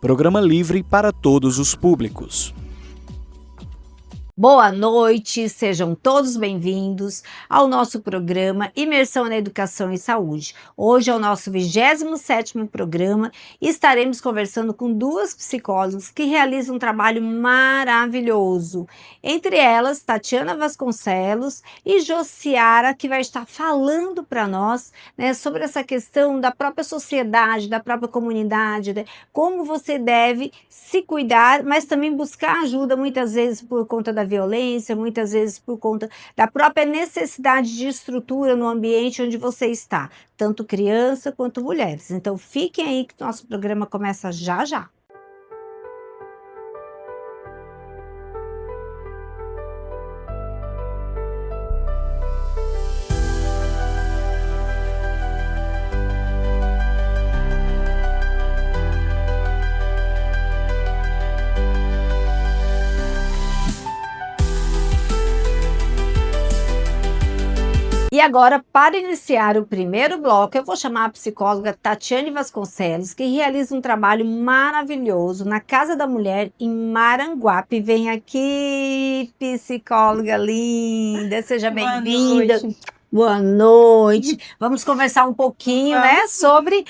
programa livre para todos os públicos. Boa noite, sejam todos bem-vindos ao nosso programa Imersão na Educação e Saúde. Hoje é o nosso 27º programa e estaremos conversando com duas psicólogas que realizam um trabalho maravilhoso. Entre elas, Tatiana Vasconcelos e Josiara, que vai estar falando para nós, né, sobre essa questão da própria sociedade, da própria comunidade, né, como você deve se cuidar, mas também buscar ajuda muitas vezes por conta da violência, muitas vezes por conta da própria necessidade de estrutura no ambiente onde você está, tanto criança quanto mulheres. Então fiquem aí que o nosso programa começa já já. E agora, para iniciar o primeiro bloco, eu vou chamar a psicóloga Tatiane Vasconcelos, que realiza um trabalho maravilhoso na Casa da Mulher, em Maranguape. Vem aqui, psicóloga linda, seja bem-vinda. Boa noite. Vamos conversar um pouquinho, né, sobre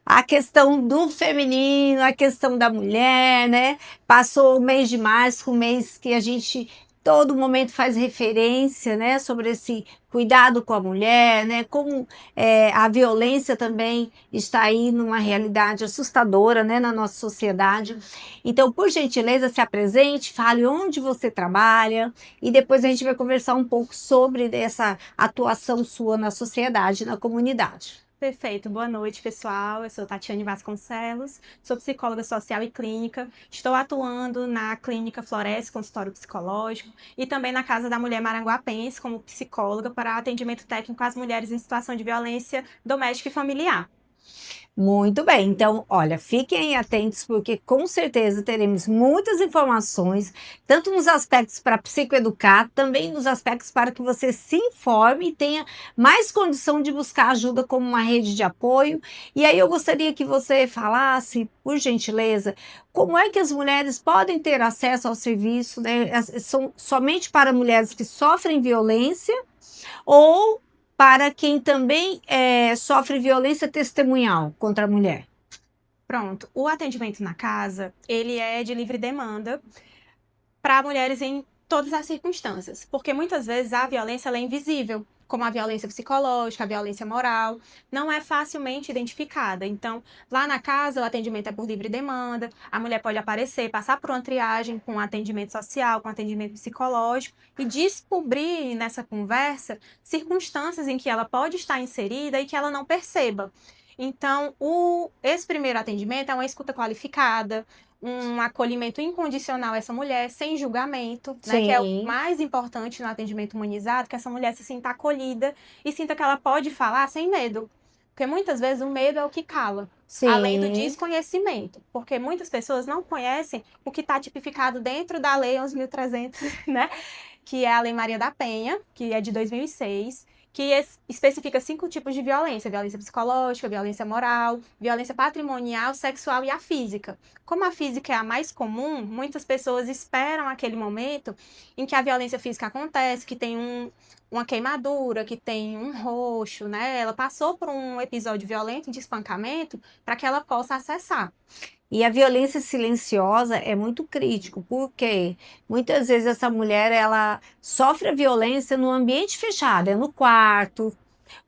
a questão do feminino, a questão da mulher, né? Passou o mês de março, um mês que a gente todo momento faz referência, né, sobre esse cuidado com a mulher, né, como a violência também está aí numa realidade assustadora, né, na nossa sociedade. Então, por gentileza, se apresente, fale onde você trabalha e depois a gente vai conversar um pouco sobre essa atuação sua na sociedade, na comunidade. Perfeito. Boa noite, pessoal. Eu sou Tatiane Vasconcelos, sou psicóloga social e clínica. Estou atuando na Clínica Floresce, consultório psicológico, e também na Casa da Mulher Maranguapense como psicóloga para atendimento técnico às mulheres em situação de violência doméstica e familiar. Muito bem, então, olha, fiquem atentos porque com certeza teremos muitas informações, tanto nos aspectos para psicoeducar, também nos aspectos para que você se informe e tenha mais condição de buscar ajuda como uma rede de apoio. E aí eu gostaria que você falasse, por gentileza, como é que as mulheres podem ter acesso ao serviço, né? São somente para mulheres que sofrem violência ou para quem também sofre violência testemunhal contra a mulher? Pronto. O atendimento na casa, ele é de livre demanda para mulheres em todas as circunstâncias, porque muitas vezes a violência ela é invisível, como a violência psicológica, a violência moral, não é facilmente identificada. Então, lá na casa, o atendimento é por livre demanda, a mulher pode aparecer, passar por uma triagem com atendimento social, com atendimento psicológico, e descobrir nessa conversa circunstâncias em que ela pode estar inserida e que ela não perceba. Então, esse primeiro atendimento é uma escuta qualificada, um acolhimento incondicional a essa mulher, sem julgamento, né, que é o mais importante no atendimento humanizado, que essa mulher se sinta acolhida e sinta que ela pode falar sem medo. Porque muitas vezes o medo é o que cala, além do desconhecimento. Porque muitas pessoas não conhecem o que está tipificado dentro da Lei 11.300, né, que é a Lei Maria da Penha, que é de 2006, que especifica 5 tipos de violência: violência psicológica, violência moral, violência patrimonial, sexual e a física. Como a física é a mais comum, muitas pessoas esperam aquele momento em que a violência física acontece, que tem uma queimadura, que tem um roxo, né? Ela passou por um episódio violento de espancamento para que ela possa acessar. E a violência silenciosa é muito crítico, porque muitas vezes essa mulher ela sofre a violência no ambiente fechado, é no quarto,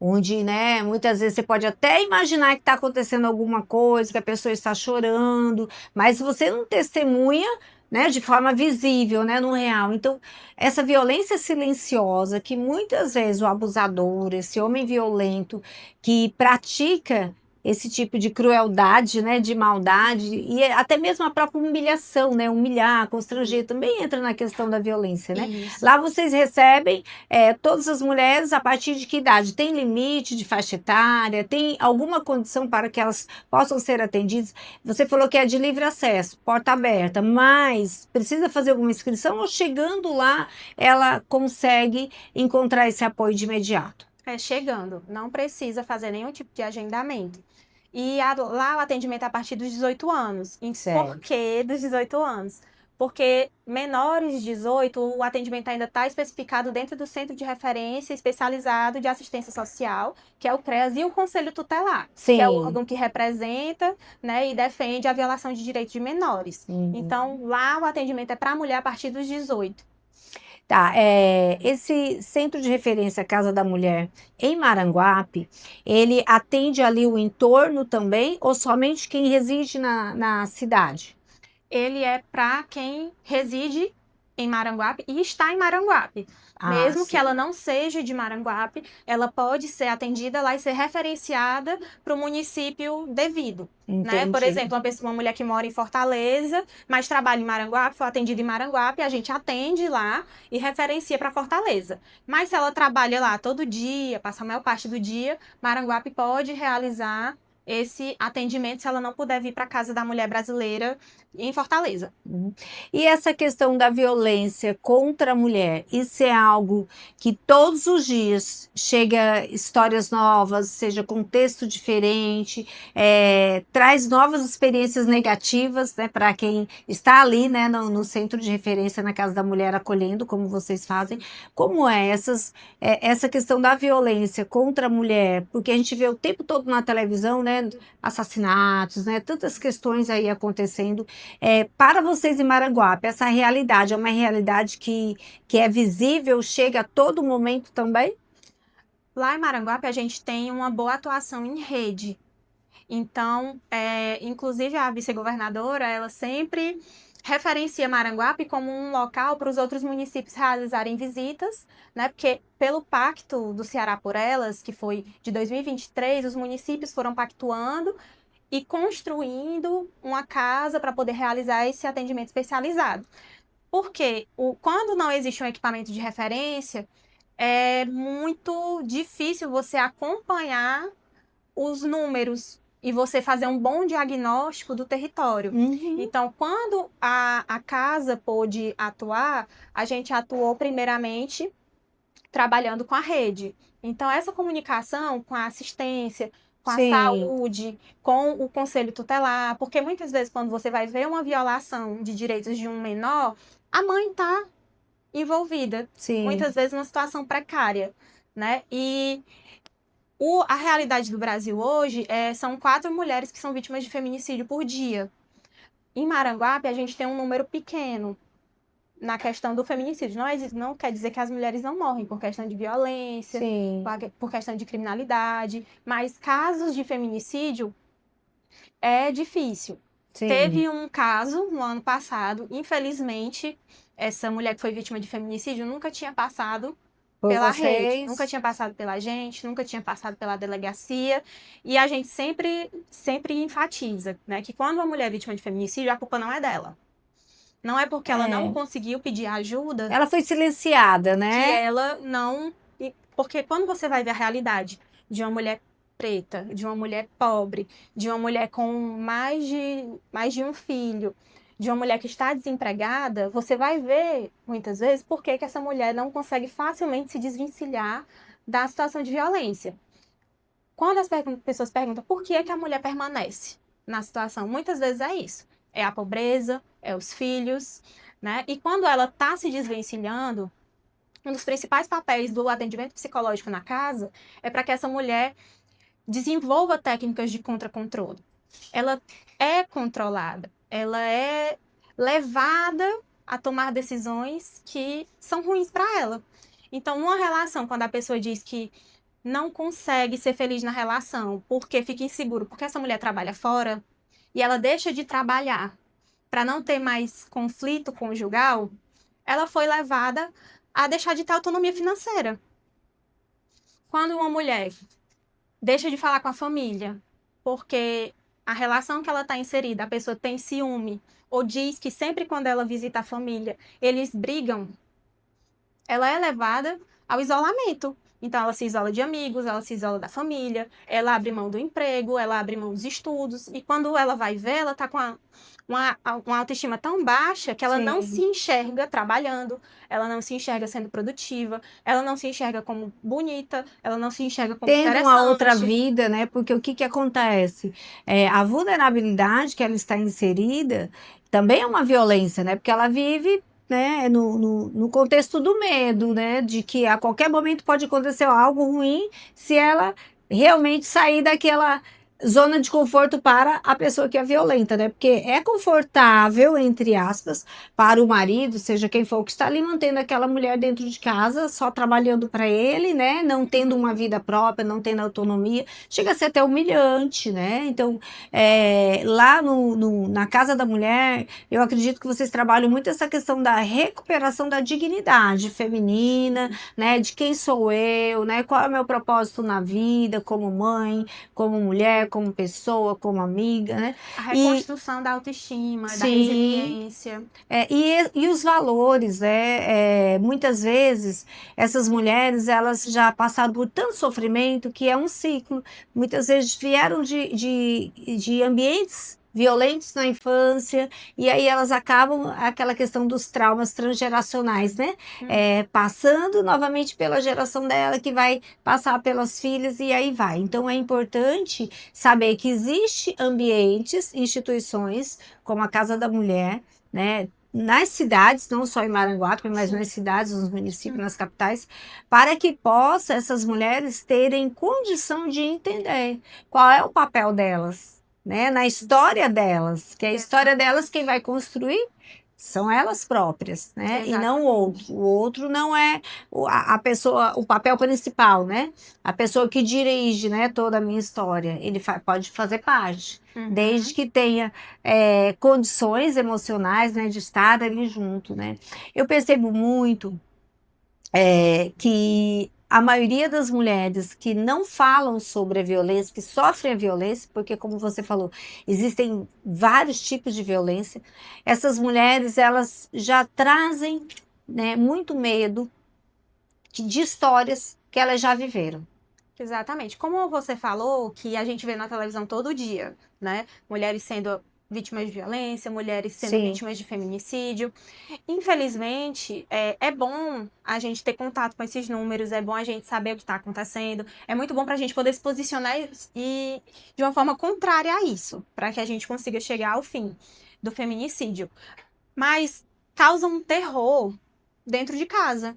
onde, né, muitas vezes você pode até imaginar que está acontecendo alguma coisa, que a pessoa está chorando, mas você não testemunha, né, de forma visível, né, no real. Então, essa violência silenciosa que muitas vezes o abusador, esse homem violento que pratica esse tipo de crueldade, né, de maldade e até mesmo a própria humilhação, né, humilhar, constranger, também entra na questão da violência, né? Isso. Lá vocês recebem todas as mulheres a partir de que idade? Tem limite de faixa etária? Tem alguma condição para que elas possam ser atendidas? Você falou que é de livre acesso, porta aberta, mas precisa fazer alguma inscrição ou chegando lá ela consegue encontrar esse apoio de imediato? Chegando, não precisa fazer nenhum tipo de agendamento. E lá o atendimento é a partir dos 18 anos. E Certo. por que dos 18 anos? Porque menores de 18, o atendimento ainda está especificado dentro do Centro de Referência Especializado de Assistência Social, que é o CREAS, e o Conselho Tutelar, que é o Sim. órgão que representa, né, e defende a violação de direitos de menores. Então, lá o atendimento é para a mulher a partir dos 18. Tá, esse Centro de Referência Casa da Mulher em Maranguape, ele atende ali o entorno também ou somente quem reside na cidade? Ele é para quem reside em Maranguape e está em Maranguape. Ah, Mesmo que sim. ela não seja de Maranguape, ela pode ser atendida lá e ser referenciada para o município devido. Né? Por Entendi. exemplo, uma mulher que mora em Fortaleza, mas trabalha em Maranguape, foi atendida em Maranguape, a gente atende lá e referencia para Fortaleza. Mas se ela trabalha lá todo dia, passa a maior parte do dia, Maranguape pode realizar esse atendimento se ela não puder vir para a Casa da Mulher Brasileira em Fortaleza. E essa questão da violência contra a mulher, isso é algo que todos os dias chega histórias novas, seja contexto diferente, traz novas experiências negativas, né, para quem está ali, né, no centro de referência na Casa da Mulher acolhendo, como vocês fazem. Como é essa questão da violência contra a mulher? Porque a gente vê o tempo todo na televisão, né, assassinatos, né, tantas questões aí acontecendo. Para vocês em Maranguape, essa realidade é uma realidade que é visível, chega a todo momento também? Lá em Maranguape, a gente tem uma boa atuação em rede. Então, inclusive a vice-governadora, ela sempre referencia Maranguape como um local para os outros municípios realizarem visitas, né? Porque pelo Pacto do Ceará por Elas, que foi de 2023, os municípios foram pactuando e construindo uma casa para poder realizar esse atendimento especializado. Porque quando não existe um equipamento de referência, é muito difícil você acompanhar os números e você fazer um bom diagnóstico do território. Então, quando a casa pôde atuar, a gente atuou primeiramente trabalhando com a rede. Então, essa comunicação com a assistência, com a Sim. saúde, com o conselho tutelar, porque muitas vezes quando você vai ver uma violação de direitos de um menor, a mãe está envolvida, Sim. muitas vezes numa situação precária, né? E a realidade do Brasil hoje são 4 mulheres que são vítimas de feminicídio por dia. Em Maranguape, a gente tem um número pequeno na questão do feminicídio. Não quer dizer que as mulheres não morrem por questão de violência, Sim. por questão de criminalidade, mas casos de feminicídio é difícil. Sim. Teve um caso no ano passado, infelizmente, essa mulher que foi vítima de feminicídio nunca tinha passado Por pela vocês? rede, nunca tinha passado pela gente, nunca tinha passado pela delegacia, e a gente sempre enfatiza, né, que quando uma mulher é vítima de feminicídio, a culpa não é dela. Não é porque ela não conseguiu pedir ajuda. Ela foi silenciada, Que né? ela não. Porque quando você vai ver a realidade de uma mulher preta, de uma mulher pobre, de uma mulher com mais de um filho, de uma mulher que está desempregada, você vai ver, muitas vezes, por que essa mulher não consegue facilmente se desvencilhar da situação de violência. Quando as pessoas perguntam por que a mulher permanece na situação, muitas vezes é isso. É a pobreza, é os filhos, né? E quando ela está se desvencilhando, um dos principais papéis do atendimento psicológico na casa é para que essa mulher desenvolva técnicas de controle. Ela é controlada, ela é levada a tomar decisões que são ruins para ela. Então, numa relação, quando a pessoa diz que não consegue ser feliz na relação porque fica inseguro, porque essa mulher trabalha fora e ela deixa de trabalhar para não ter mais conflito conjugal, ela foi levada a deixar de ter autonomia financeira. Quando uma mulher deixa de falar com a família porque a relação que ela está inserida, a pessoa tem ciúme, ou diz que sempre quando ela visita a família, eles brigam, ela é levada ao isolamento. Então, ela se isola de amigos, ela se isola da família, ela abre mão do emprego, ela abre mão dos estudos. E quando ela vai ver, ela está com uma autoestima tão baixa que ela não se Sim. enxerga trabalhando, ela não se enxerga sendo produtiva, ela não se enxerga como bonita, ela não se enxerga como Tendo uma outra interessante. vida, né? Porque o que que acontece? A vulnerabilidade que ela está inserida também é uma violência, né? Porque ela vive, né, no contexto do medo, né? De que a qualquer momento pode acontecer algo ruim se ela realmente sair daquela zona de conforto para a pessoa que é violenta, né? Porque é confortável, entre aspas, para o marido, seja quem for, que está ali mantendo aquela mulher dentro de casa, só trabalhando para ele, né? Não tendo uma vida própria, não tendo autonomia, chega a ser até humilhante, né? Então, lá na Casa da Mulher, eu acredito que vocês trabalham muito essa questão da recuperação da dignidade feminina, né? De quem sou eu, né? Qual é o meu propósito na vida, como mãe, como mulher, como pessoa, como amiga, né? A E reconstrução da autoestima, da sim, resiliência. e os valores, né? Muitas vezes essas mulheres elas já passaram por tanto sofrimento que é um ciclo. Muitas vezes vieram de ambientes violentos na infância e aí elas acabam aquela questão dos traumas transgeracionais, né? Passando novamente pela geração dela que vai passar pelas filhas e aí vai. Então é importante saber que existe ambientes, instituições como a Casa da Mulher, né? Nas cidades, não só em Maranguape, mas Sim. nas cidades, nos municípios, nas capitais, para que possa essas mulheres terem condição de entender qual é o papel delas, né? Na história delas, que a história delas quem vai construir são elas próprias, né? E não o outro. O outro não é a pessoa, o papel principal, né? A pessoa que dirige, né, toda a minha história. Ele pode fazer parte, desde que tenha condições emocionais, né, de estar ali junto, né? Eu percebo muito que a maioria das mulheres que não falam sobre a violência, que sofrem a violência, porque como você falou, existem vários tipos de violência, essas mulheres elas já trazem, né, muito medo de histórias que elas já viveram. Exatamente. Como você falou, que a gente vê na televisão todo dia, né? Mulheres sendo vítimas de violência, mulheres sendo Sim. vítimas de feminicídio. Infelizmente, é bom a gente ter contato com esses números, é bom a gente saber o que está acontecendo, é muito bom para a gente poder se posicionar e de uma forma contrária a isso, para que a gente consiga chegar ao fim do feminicídio. Mas causa um terror dentro de casa,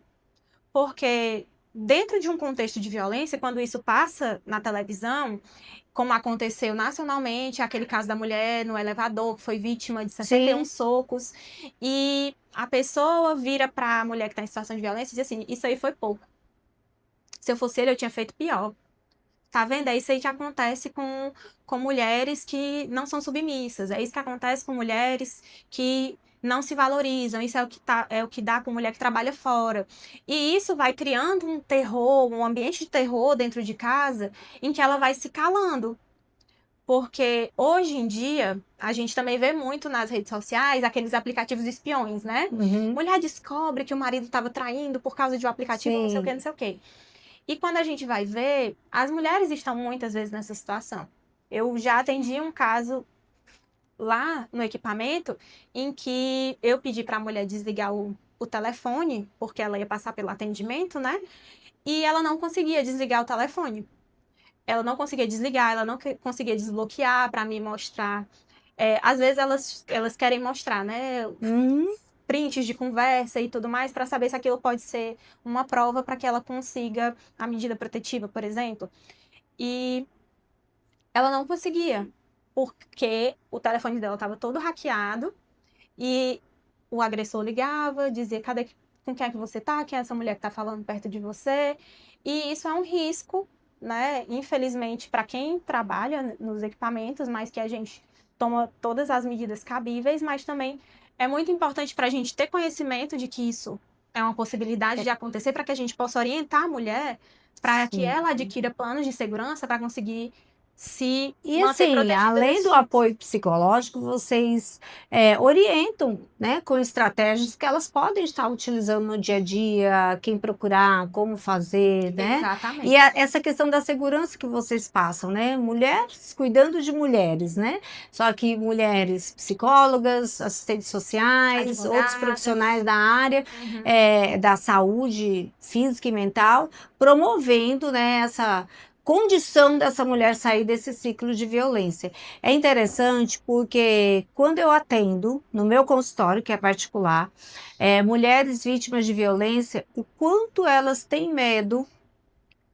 porque dentro de um contexto de violência, quando isso passa na televisão, como aconteceu nacionalmente, aquele caso da mulher no elevador que foi vítima de 61 socos, e a pessoa vira para a mulher que está em situação de violência e diz assim: isso aí foi pouco. Se eu fosse ele, eu tinha feito pior. Tá vendo? É isso aí que acontece com mulheres que não são submissas. É isso que acontece com mulheres que não se valorizam. Isso é o que dá com mulher que trabalha fora. E isso vai criando um terror, um ambiente de terror dentro de casa, em que ela vai se calando. Porque hoje em dia, a gente também vê muito nas redes sociais aqueles aplicativos espiões, né? Uhum. Mulher descobre que o marido estava traindo por causa de um aplicativo, não sei o que, Sim. não sei o que. E quando a gente vai ver, as mulheres estão muitas vezes nessa situação. Eu já atendi um caso lá no equipamento em que eu pedi para a mulher desligar o telefone, porque ela ia passar pelo atendimento, né? E ela não conseguia desligar o telefone. Ela não conseguia desligar, ela não conseguia desbloquear para me mostrar. Às vezes elas querem mostrar, né? Prints de conversa e tudo mais, para saber se aquilo pode ser uma prova para que ela consiga a medida protetiva, por exemplo. E ela não conseguia, porque o telefone dela estava todo hackeado e o agressor ligava, dizia: com quem é que você tá? Quem é essa mulher que tá falando perto de você? E isso é um risco, né? Infelizmente, para quem trabalha nos equipamentos, mas que a gente toma todas as medidas cabíveis, mas também é muito importante para a gente ter conhecimento de que isso é uma possibilidade de acontecer, para que a gente possa orientar a mulher para que ela adquira planos de segurança para conseguir se E manter assim, protegida além desse do apoio psicológico, vocês orientam, né, com estratégias que elas podem estar utilizando no dia a dia, quem procurar, como fazer, né? E Exatamente. essa questão da segurança que vocês passam, né? Mulheres cuidando de mulheres, né? Só que mulheres psicólogas, assistentes sociais, outros profissionais Advogadas. da área Uhum. da saúde física e mental, promovendo, né, essa condição dessa mulher sair desse ciclo de violência. É interessante porque quando eu atendo no meu consultório, que é particular, mulheres vítimas de violência, o quanto elas têm medo,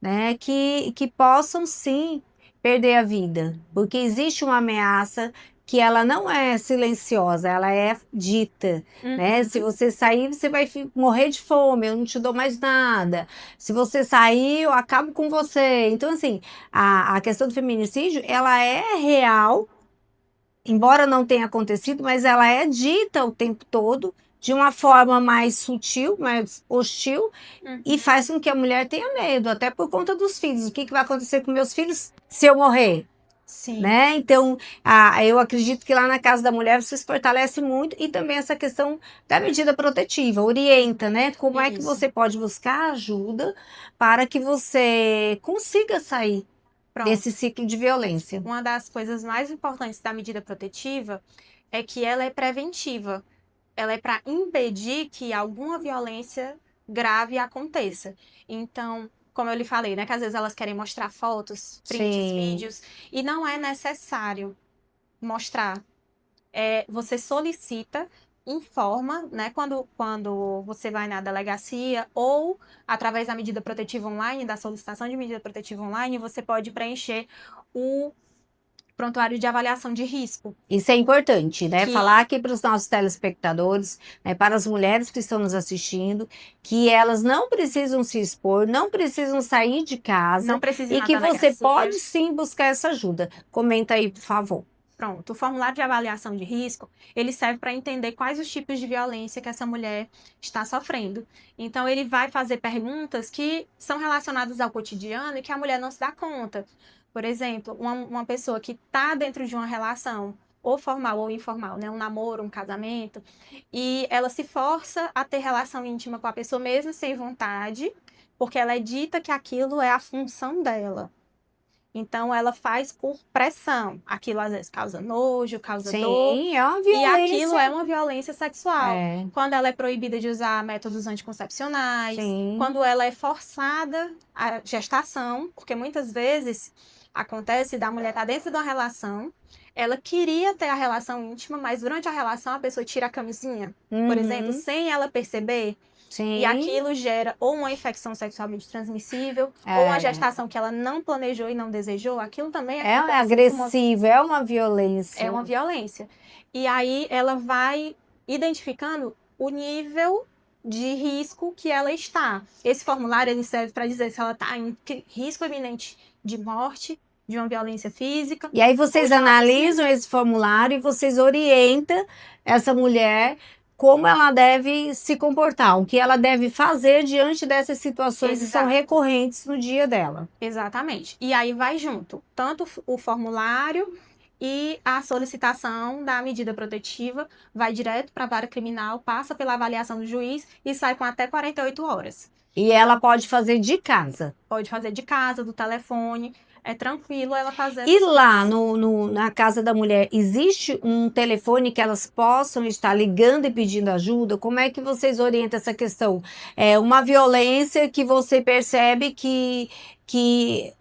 né, que possam sim perder a vida, porque existe uma ameaça que ela não é silenciosa, ela é dita, né? Se Uhum. você sair, você vai morrer de fome, eu não te dou mais nada. Se você sair, eu acabo com você. Então, assim, a questão do feminicídio, ela é real, embora não tenha acontecido, mas ela é dita o tempo todo de uma forma mais sutil, mais hostil, e Uhum. faz com que a mulher tenha medo, até por conta dos filhos. O que vai acontecer com meus filhos se eu morrer? Sim, Né? Então, eu acredito que lá na Casa da Mulher vocês fortalecem muito e também essa questão da medida protetiva, orienta, né? Como é que isso. você pode buscar ajuda para que você consiga sair desse Pronto. ciclo de violência. Uma das coisas mais importantes da medida protetiva é que ela é preventiva. Ela é para impedir que alguma violência grave aconteça. Então, como eu lhe falei, né, que às vezes elas querem mostrar fotos, prints, Sim. vídeos, e não é necessário mostrar. Você solicita, informa, né, quando você vai na delegacia ou através da medida protetiva online, da solicitação de medida protetiva online, você pode preencher o prontuário de avaliação de risco. Isso é importante, né? Que Falar aqui para os nossos telespectadores, né, para as mulheres que estão nos assistindo, que elas não precisam se expor, não precisam sair de casa não precisa ir e na que você delegacia. pode sim buscar essa ajuda. Comenta aí, por favor. Pronto, o formulário de avaliação de risco, ele serve para entender quais os tipos de violência que essa mulher está sofrendo. Então, ele vai fazer perguntas que são relacionadas ao cotidiano e que a mulher não se dá conta. Por exemplo, uma pessoa que está dentro de uma relação, ou formal ou informal, né? Um namoro, um casamento, e ela se força a ter relação íntima com a pessoa mesmo sem vontade, porque ela é dita que aquilo é a função dela. Então, ela faz por pressão. Aquilo às vezes causa nojo, causa dor. Sim, é uma E aquilo violência. é uma violência sexual. É, Quando ela é proibida de usar métodos anticoncepcionais, sim. quando ela é forçada à gestação, porque muitas vezes acontece da mulher estar dentro de uma relação, ela queria ter a relação íntima, mas durante a relação a pessoa tira a camisinha, por exemplo, Uhum, sem ela perceber. E sim. aquilo gera ou uma infecção sexualmente transmissível, ou uma É, gestação que ela não planejou e não desejou. Aquilo também é acontece agressivo, é uma é violência. uma violência. E aí ela vai identificando o nível de risco que ela está. Esse formulário ele serve para dizer se ela está em risco iminente de morte, de uma violência física, E aí ou vocês de uma analisam esse formulário e vocês orientam essa mulher como ela deve se comportar, o que ela deve fazer diante dessas situações que são Exato. recorrentes no dia dela. Exatamente. E aí vai junto, tanto o formulário e a solicitação da medida protetiva vai direto para a vara criminal, passa pela avaliação do juiz e sai com até 48 horas. E ela pode fazer de casa. Pode fazer de casa, do telefone, é tranquilo ela fazer E essa lá solicitação. na casa da mulher, existe um telefone que elas possam estar ligando e pedindo ajuda? Como é que vocês orientam essa questão? É uma violência que você percebe que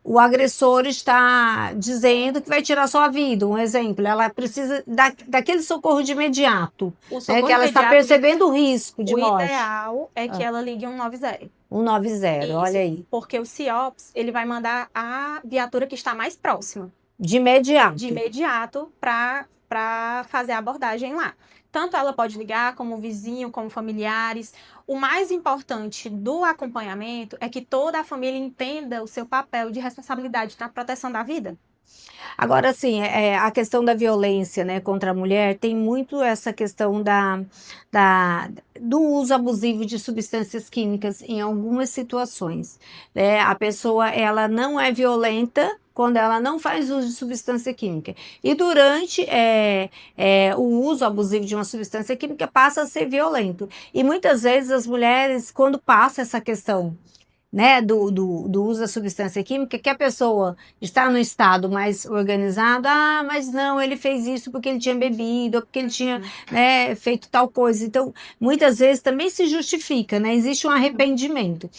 o agressor está dizendo que vai tirar sua vida, um exemplo. Ela precisa daquele socorro de imediato, O né? Que socorro ela está imediato, percebendo o risco de o morte. ideal é que Ah, ela ligue 190. 190, olha Isso, aí. porque o CIOPS, ele vai mandar a viatura que está mais próxima, De de imediato. imediato, para fazer a abordagem lá. Tanto ela pode ligar, como o vizinho, como familiares. O mais importante do acompanhamento é que toda a família entenda o seu papel de responsabilidade na proteção da vida. Agora, assim, a questão da violência, né, contra a mulher tem muito essa questão do uso abusivo de substâncias químicas em algumas situações, né? A pessoa, ela não é violenta quando ela não faz uso de substância química. E durante o uso abusivo de uma substância química passa a ser violento. E muitas vezes as mulheres, quando passa essa questão, né, do uso da substância química, que a pessoa está no estado mais organizado, mas não, ele fez isso porque ele tinha bebido, ou porque ele tinha, né, feito tal coisa. Então, muitas vezes também se justifica, né, existe um arrependimento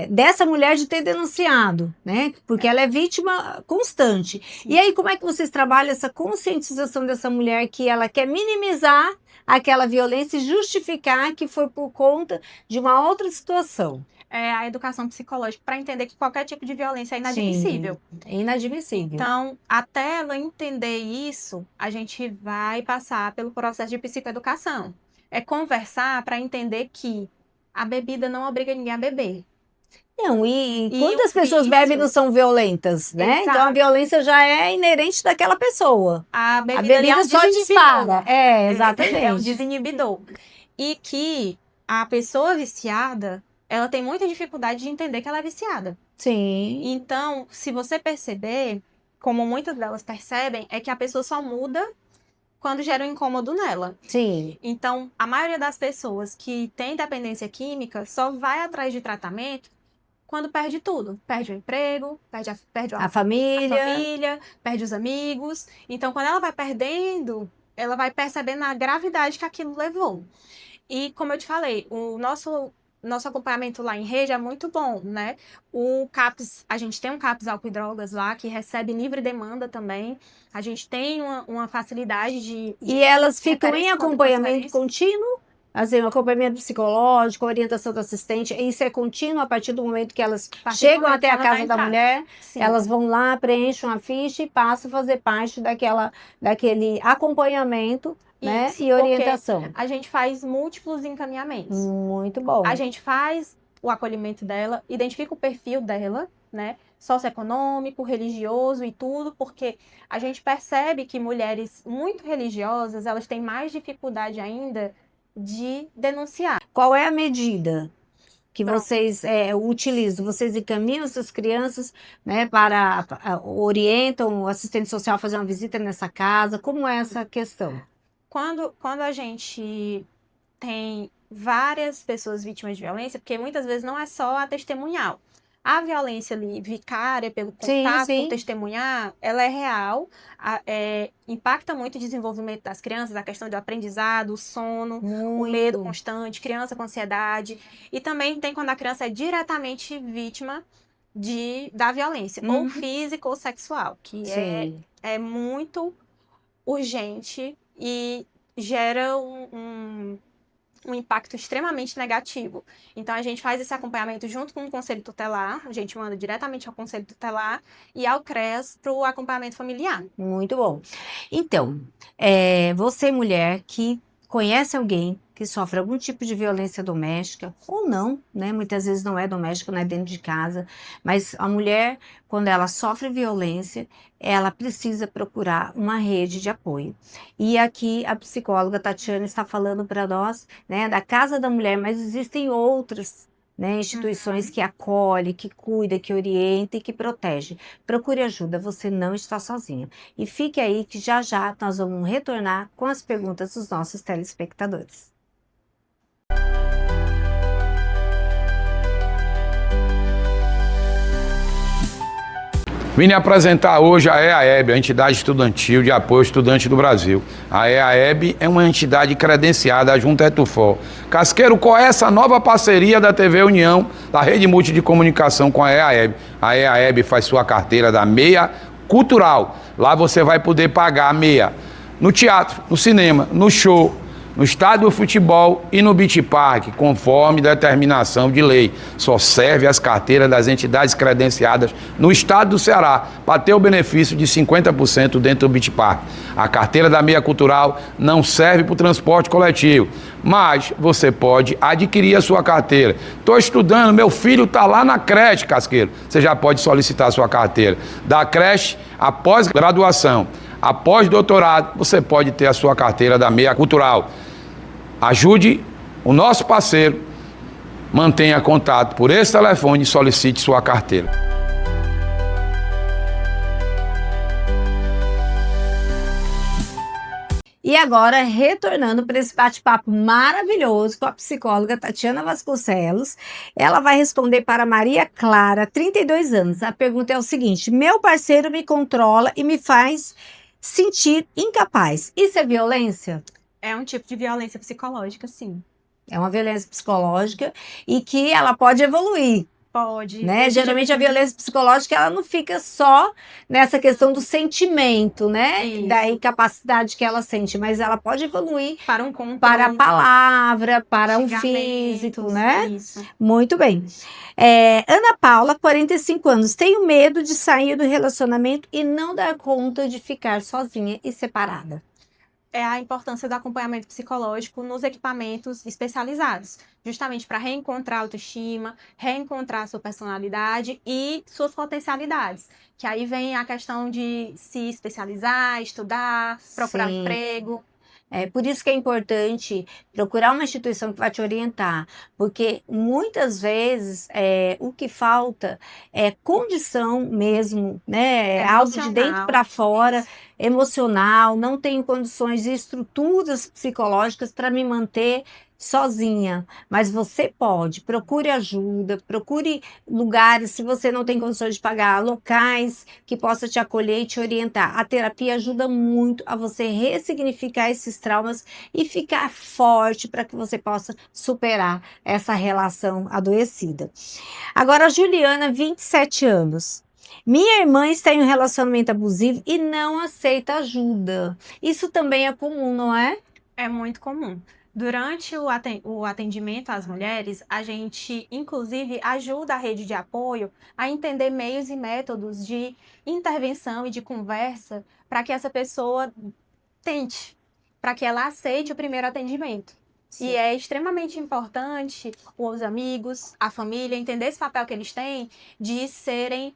dessa mulher de ter denunciado, né, porque ela é vítima constante. E aí, como é que vocês trabalham essa conscientização dessa mulher que ela quer minimizar aquela violência e justificar que foi por conta de uma outra situação? A educação psicológica para entender que qualquer tipo de violência é inadmissível. Sim, é inadmissível. Então, até ela entender isso, a gente vai passar pelo processo de psicoeducação. É conversar para entender que a bebida não obriga ninguém a beber. Não, e quantas pessoas bebem não são violentas, né? Exato. Então a violência já é inerente daquela pessoa. A bebida é um só dispara. Exatamente. É um desinibidor. E que a pessoa viciada, ela tem muita dificuldade de entender que ela é viciada. Sim. Então, se você perceber, como muitas delas percebem, é que a pessoa só muda quando gera um incômodo nela. Sim. Então, a maioria das pessoas que tem dependência química só vai atrás de tratamento quando perde tudo. Perde o emprego, perde a família, perde os amigos. Então, quando ela vai perdendo, ela vai percebendo a gravidade que aquilo levou. E, como eu te falei, o nosso acompanhamento lá em rede é muito bom, né? O CAPS, a gente tem um CAPS álcool e drogas lá, que recebe livre demanda também. A gente tem uma facilidade de... E elas ficam em acompanhamento contínuo? Assim, um acompanhamento psicológico, orientação do assistente, isso é contínuo a partir do momento que elas chegam até a casa da mulher, sim, elas vão lá, preenchem a ficha e passam a fazer parte daquele acompanhamento, né, e orientação. A gente faz múltiplos encaminhamentos. Muito bom. A gente faz o acolhimento dela, identifica o perfil dela, né, socioeconômico, religioso e tudo, porque a gente percebe que mulheres muito religiosas, elas têm mais dificuldade ainda de denunciar. Qual é a medida que vocês utilizam? Vocês encaminham essas crianças, né, orientam o assistente social a fazer uma visita nessa casa? Como é essa questão? Quando a gente tem várias pessoas vítimas de violência, porque muitas vezes não é só a testemunhal. A violência ali, vicária, pelo contato, por testemunhar, ela é real, impacta muito o desenvolvimento das crianças, a questão do aprendizado, o sono, o medo constante, criança com ansiedade. E também tem quando a criança é diretamente vítima da violência, ou física ou sexual, que é muito urgente e gera um impacto extremamente negativo. Então, a gente faz esse acompanhamento junto com o Conselho Tutelar, a gente manda diretamente ao Conselho Tutelar e ao CREAS para o acompanhamento familiar. Muito bom. Então, você, mulher, que conhece alguém que sofre algum tipo de violência doméstica, ou não, né? Muitas vezes não é doméstica, não é dentro de casa, mas a mulher, quando ela sofre violência, ela precisa procurar uma rede de apoio. E aqui a psicóloga Tatiana está falando para nós, né, da Casa da Mulher, mas existem outras, né, instituições que acolhem, que cuidam, que orientam e que protegem. Procure ajuda, você não está sozinha. E fique aí que já já nós vamos retornar com as perguntas dos nossos telespectadores. Vim apresentar hoje a EAEB, a Entidade Estudantil de Apoio Estudante do Brasil. A EAEB é uma entidade credenciada junto à ETUFOL. Casqueiro, qual é essa nova parceria da TV União, da Rede Multi de Comunicação com a EAEB? A EAEB faz sua carteira da meia cultural. Lá você vai poder pagar a meia no teatro, no cinema, no show, no estádio de futebol e no beach park, conforme determinação de lei. Só serve as carteiras das entidades credenciadas no estado do Ceará para ter o benefício de 50% dentro do beach park. A carteira da meia cultural não serve para o transporte coletivo, mas você pode adquirir a sua carteira. Estou estudando, meu filho está lá na creche, Casqueiro. Você já pode solicitar a sua carteira. Da creche, após graduação, após doutorado, você pode ter a sua carteira da meia cultural. Ajude o nosso parceiro, mantenha contato por esse telefone e solicite sua carteira. E agora, retornando para esse bate-papo maravilhoso com a psicóloga Tatiana Vasconcelos, ela vai responder para Maria Clara, 32 anos. A pergunta é o seguinte: meu parceiro me controla e me faz sentir incapaz. Isso é violência? É um tipo de violência psicológica, sim. É uma violência psicológica e que ela pode evoluir. Pode. Né? Geralmente a violência psicológica ela não fica só nessa questão do sentimento, né? Isso. Da incapacidade que ela sente, mas ela pode evoluir para um controle, para a palavra, para um físico, né? Isso. Muito bem. Ana Paula, 45 anos, tenho medo de sair do relacionamento e não dar conta de ficar sozinha e separada. É a importância do acompanhamento psicológico nos equipamentos especializados, justamente para reencontrar a autoestima, reencontrar a sua personalidade e suas potencialidades. Que aí vem a questão de se especializar, estudar, procurar Sim. emprego. É por isso que é importante procurar uma instituição que vai te orientar, porque muitas vezes o que falta é condição mesmo, né? É algo de dentro para fora, emocional, não tenho condições e estruturas psicológicas para me manter sozinha, mas você pode, procure ajuda, procure lugares, se você não tem condições de pagar, locais que possam te acolher e te orientar. A terapia ajuda muito a você ressignificar esses traumas e ficar forte para que você possa superar essa relação adoecida. Agora, a Juliana, 27 anos. Minha irmã está em um relacionamento abusivo e não aceita ajuda. Isso também é comum, não é? É muito comum. Durante o atendimento às mulheres, a gente, inclusive, ajuda a rede de apoio a entender meios e métodos de intervenção e de conversa para que essa pessoa tente, para que ela aceite o primeiro atendimento. Sim. E é extremamente importante os amigos, a família, entender esse papel que eles têm de serem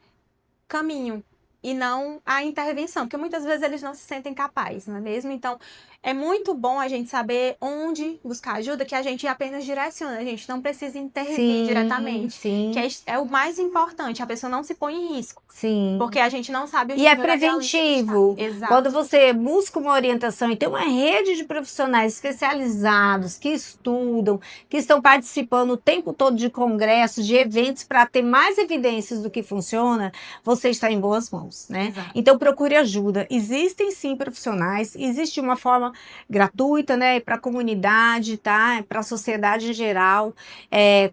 caminho e não a intervenção, porque muitas vezes eles não se sentem capazes, não é mesmo? Então, é muito bom a gente saber onde buscar ajuda, que a gente apenas direciona, a gente não precisa intervir diretamente. Sim. Que é o mais importante, a pessoa não se põe em risco. Sim. Porque a gente não sabe o E é preventivo. Exato. Quando você busca uma orientação e tem uma rede de profissionais especializados que estudam, que estão participando o tempo todo de congressos, de eventos para ter mais evidências do que funciona, você está em boas mãos, né? Exato. Então procure ajuda. Existem sim profissionais, existe uma forma gratuita, né? Para a comunidade, tá? Para a sociedade em geral.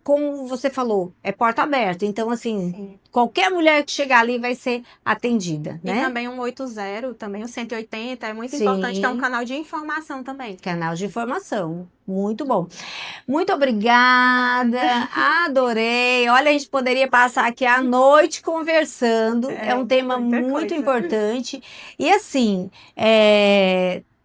Como você falou, é porta aberta. Então, assim, sim, qualquer mulher que chegar ali vai ser atendida, né? E também o 180, também o 180, é muito importante, que é um canal de informação também. Canal de informação, muito bom. Muito obrigada, adorei. Olha, a gente poderia passar aqui a noite conversando, é um tema muito importante. E assim,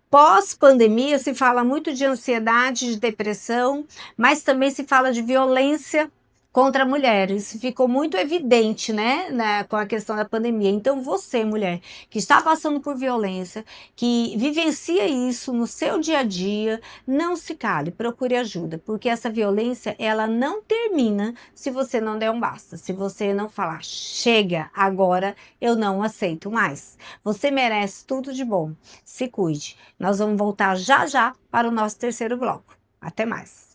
pós-pandemia se fala muito de ansiedade, de depressão, mas também se fala de violência contra mulheres. Ficou muito evidente, né, com a questão da pandemia. Então, você, mulher, que está passando por violência, que vivencia isso no seu dia a dia, não se cale, procure ajuda, porque essa violência, ela não termina se você não der um basta, se você não falar, chega, agora eu não aceito mais. Você merece tudo de bom. Se cuide. Nós vamos voltar já já para o nosso terceiro bloco. Até mais.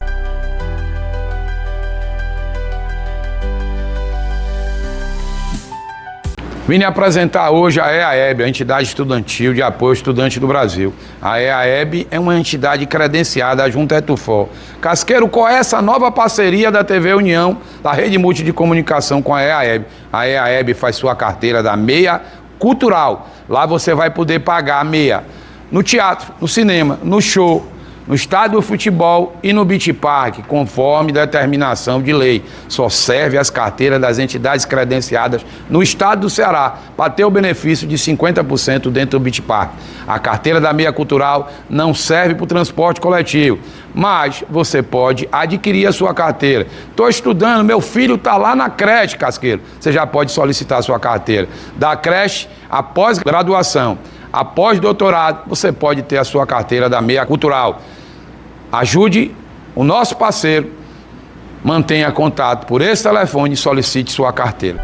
Vim apresentar hoje a EAEB, a Entidade Estudantil de Apoio Estudante do Brasil. A EAEB é uma entidade credenciada junto à ETUFOR. Casqueiro, qual é essa nova parceria da TV União, da Rede Multi de Comunicação com a EAEB? A EAEB faz sua carteira da meia cultural. Lá você vai poder pagar a meia no teatro, no cinema, no show, no estádio do futebol e no beach park, conforme determinação de lei. Só serve as carteiras das entidades credenciadas no estado do Ceará para ter o benefício de 50% dentro do beach park. A carteira da meia cultural não serve para o transporte coletivo, mas você pode adquirir a sua carteira. Estou estudando, meu filho está lá na creche, Casqueiro. Você já pode solicitar a sua carteira. Da creche, após graduação, após doutorado, você pode ter a sua carteira da meia cultural. Ajude o nosso parceiro, mantenha contato por esse telefone e solicite sua carteira.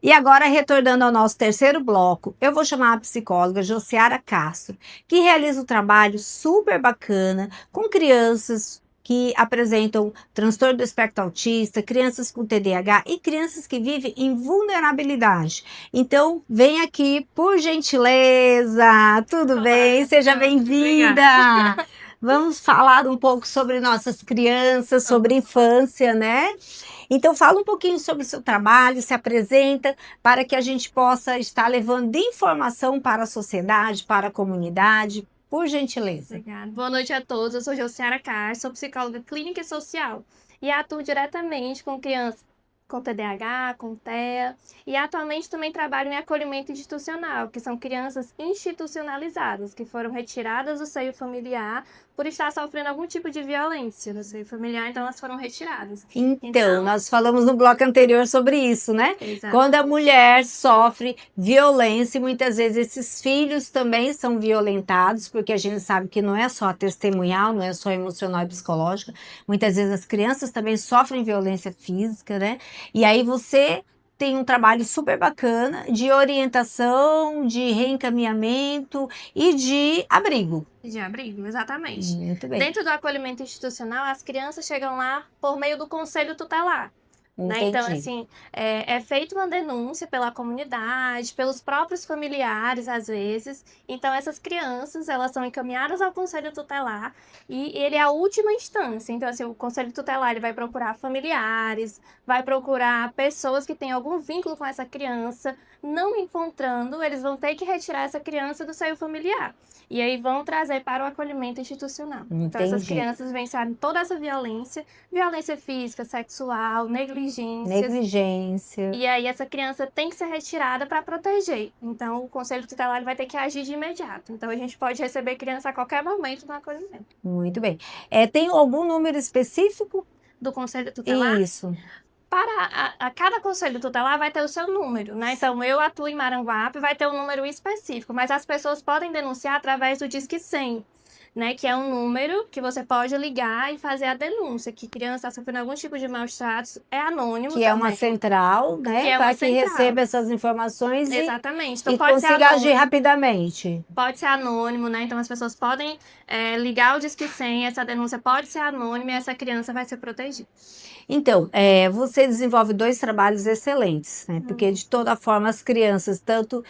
E agora, retornando ao nosso terceiro bloco, eu vou chamar a psicóloga Josiara Castro, que realiza um trabalho super bacana com crianças que apresentam transtorno do espectro autista, crianças com TDAH e crianças que vivem em vulnerabilidade. Então, vem aqui, por gentileza. Tudo bem? Seja bem-vinda. Vamos falar um pouco sobre nossas crianças, sobre infância, né? Então, fala um pouquinho sobre o seu trabalho, se apresenta, para que a gente possa estar levando de informação para a sociedade, para a comunidade, por gentileza. Obrigada. Boa noite a todos, eu sou Josiara Castro, sou psicóloga clínica e social e atuo diretamente com crianças com TDAH, com TEA, e atualmente também trabalho em acolhimento institucional, que são crianças institucionalizadas, que foram retiradas do seio familiar por estar sofrendo algum tipo de violência no seio familiar, então elas foram retiradas. Então, nós falamos no bloco anterior sobre isso, né? Exato. Quando a mulher sofre violência, e muitas vezes esses filhos também são violentados, porque a gente sabe que não é só testemunhal, não é só emocional e psicológica, muitas vezes as crianças também sofrem violência física, né? E aí você tem um trabalho super bacana de orientação, de reencaminhamento e de abrigo. De abrigo, exatamente. Muito bem. Dentro do acolhimento institucional, as crianças chegam lá por meio do conselho tutelar. Né? Então, assim, é feita uma denúncia pela comunidade, pelos próprios familiares, às vezes. Então, essas crianças, elas são encaminhadas ao Conselho Tutelar e ele é a última instância. Então, assim, o Conselho Tutelar ele vai procurar familiares, vai procurar pessoas que têm algum vínculo com essa criança. Não encontrando, eles vão ter que retirar essa criança do seio familiar. E aí vão trazer para o acolhimento institucional. Entendi. Então, essas crianças vencem toda essa violência física, sexual, negligência. E aí essa criança tem que ser retirada para proteger. Então o Conselho Tutelar vai ter que agir de imediato. Então a gente pode receber criança a qualquer momento no acolhimento. Muito bem. Tem algum número específico? Do Conselho Tutelar? Isso. Para cada Conselho Tutelar vai ter o seu número, né? Então eu atuo em Maranguape, vai ter um número específico, mas as pessoas podem denunciar através do Disque 100. Né, que é um número que você pode ligar e fazer a denúncia, que criança está sofrendo algum tipo de maus tratos, é anônimo. Que também. É uma central, né, para que receba essas informações. Exatamente. Então, e pode consiga agir rapidamente. Pode ser anônimo, né, então as pessoas podem ligar o Disque 100, essa denúncia pode ser anônima e essa criança vai ser protegida. Então, você desenvolve 2 trabalhos excelentes, né? Porque de toda forma as crianças, tanto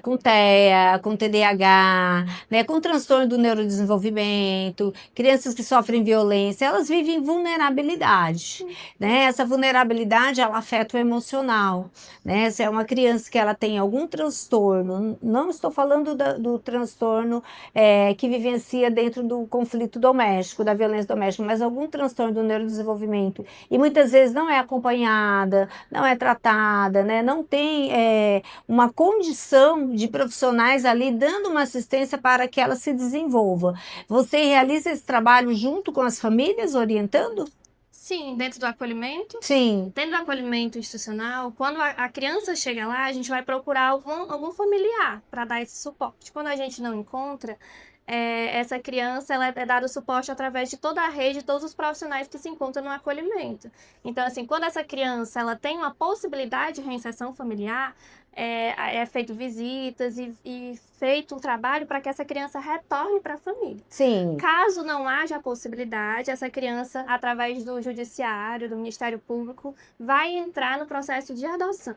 com TEA, com TDAH, né? Com transtorno do neurodesenvolvimento, crianças que sofrem violência, elas vivem vulnerabilidade, né? Essa vulnerabilidade, ela afeta o emocional, né? Se é uma criança que ela tem algum transtorno, não estou falando do transtorno que vivencia dentro do conflito doméstico, da violência doméstica, mas algum transtorno do neurodesenvolvimento, e muitas vezes não é acompanhada, não é tratada, né? Não tem uma condição de profissionais ali dando uma assistência para que ela se desenvolva. Você realiza esse trabalho junto com as famílias, orientando? Sim, dentro do acolhimento? Sim. Dentro do acolhimento institucional, quando a criança chega lá, a gente vai procurar algum familiar para dar esse suporte. Quando a gente não encontra, essa criança ela é dada o suporte através de toda a rede, todos os profissionais que se encontram no acolhimento. Então, assim, quando essa criança ela tem uma possibilidade de reinserção familiar, é feito visitas e feito um trabalho para que essa criança retorne para a família. Sim. Caso não haja a possibilidade, essa criança, através do judiciário, do Ministério Público, vai entrar no processo de adoção.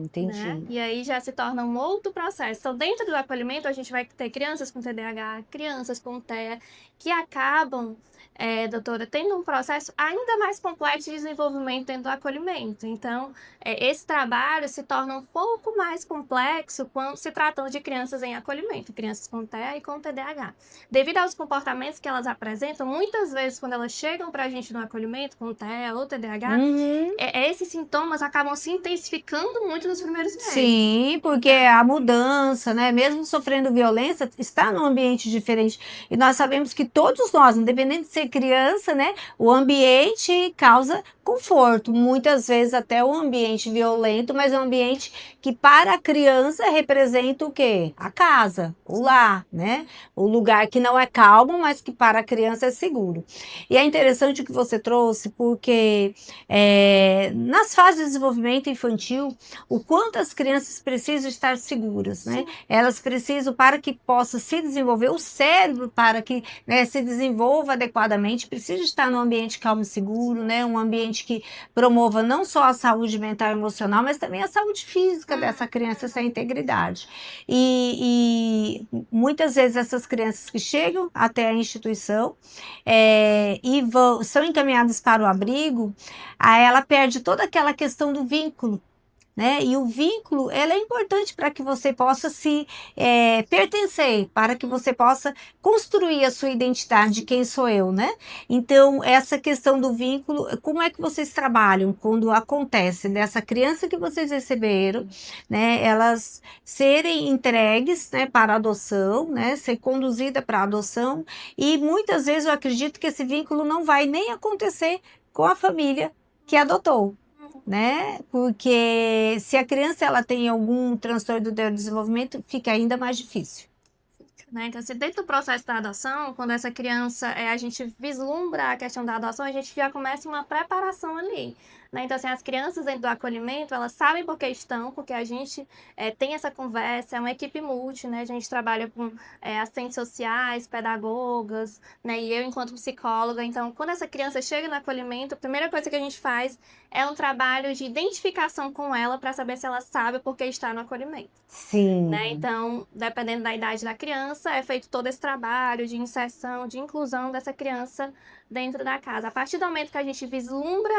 Entendi. Né? E aí já se torna um outro processo. Então, dentro do acolhimento, a gente vai ter crianças com TDAH, crianças com TEA, que acabam, doutora, tendo um processo ainda mais complexo de desenvolvimento dentro do acolhimento. Então, esse trabalho se torna um pouco mais complexo quando se tratando de crianças em acolhimento, crianças com TEA e com TDAH. Devido aos comportamentos que elas apresentam, muitas vezes, quando elas chegam para a gente no acolhimento com TEA ou TDAH, esses sintomas acabam se intensificando muito nos primeiros meses. Sim, porque a mudança, né? Mesmo sofrendo violência, está num ambiente diferente. E nós sabemos que todos nós, independente de ser criança, né? O ambiente causa conforto. Muitas vezes até um ambiente violento, mas é um ambiente que para a criança representa o quê? A casa, o lar, né? O lugar que não é calmo, mas que para a criança é seguro. E é interessante o que você trouxe, porque nas fases de desenvolvimento infantil, o quanto as crianças precisam estar seguras, né? Elas precisam, para que possa se desenvolver, o cérebro, para que, né, se desenvolva adequadamente, precisa estar num ambiente calmo e seguro, né? Um ambiente que promova não só a saúde mental e emocional, mas também a saúde física dessa criança, essa integridade. E muitas vezes essas crianças que chegam até a instituição e são encaminhadas para o abrigo, aí ela perde toda aquela questão do vínculo, né? E o vínculo, ela é importante para que você possa se pertencer, para que você possa construir a sua identidade de quem sou eu, né? Então, essa questão do vínculo, como é que vocês trabalham quando acontece dessa criança que vocês receberam, né? Elas serem entregues, né, para adoção, né? Ser conduzida para adoção, e muitas vezes eu acredito que esse vínculo não vai nem acontecer com a família que adotou, né? Porque se a criança ela tem algum transtorno do desenvolvimento, fica ainda mais difícil. Né? Então, se dentro do processo da adoção, quando essa criança, a gente vislumbra a questão da adoção, a gente já começa uma preparação ali. Né? Então, assim, as crianças dentro do acolhimento, elas sabem por que estão, porque a gente tem essa conversa, é uma equipe multi, né? A gente trabalha com assistentes sociais, pedagogas, né? E eu enquanto psicóloga. Então, quando essa criança chega no acolhimento, a primeira coisa que a gente faz é um trabalho de identificação com ela para saber se ela sabe por que está no acolhimento. Sim. Né? Então, dependendo da idade da criança, é feito todo esse trabalho de inserção, de inclusão dessa criança dentro da casa. A partir do momento que a gente vislumbra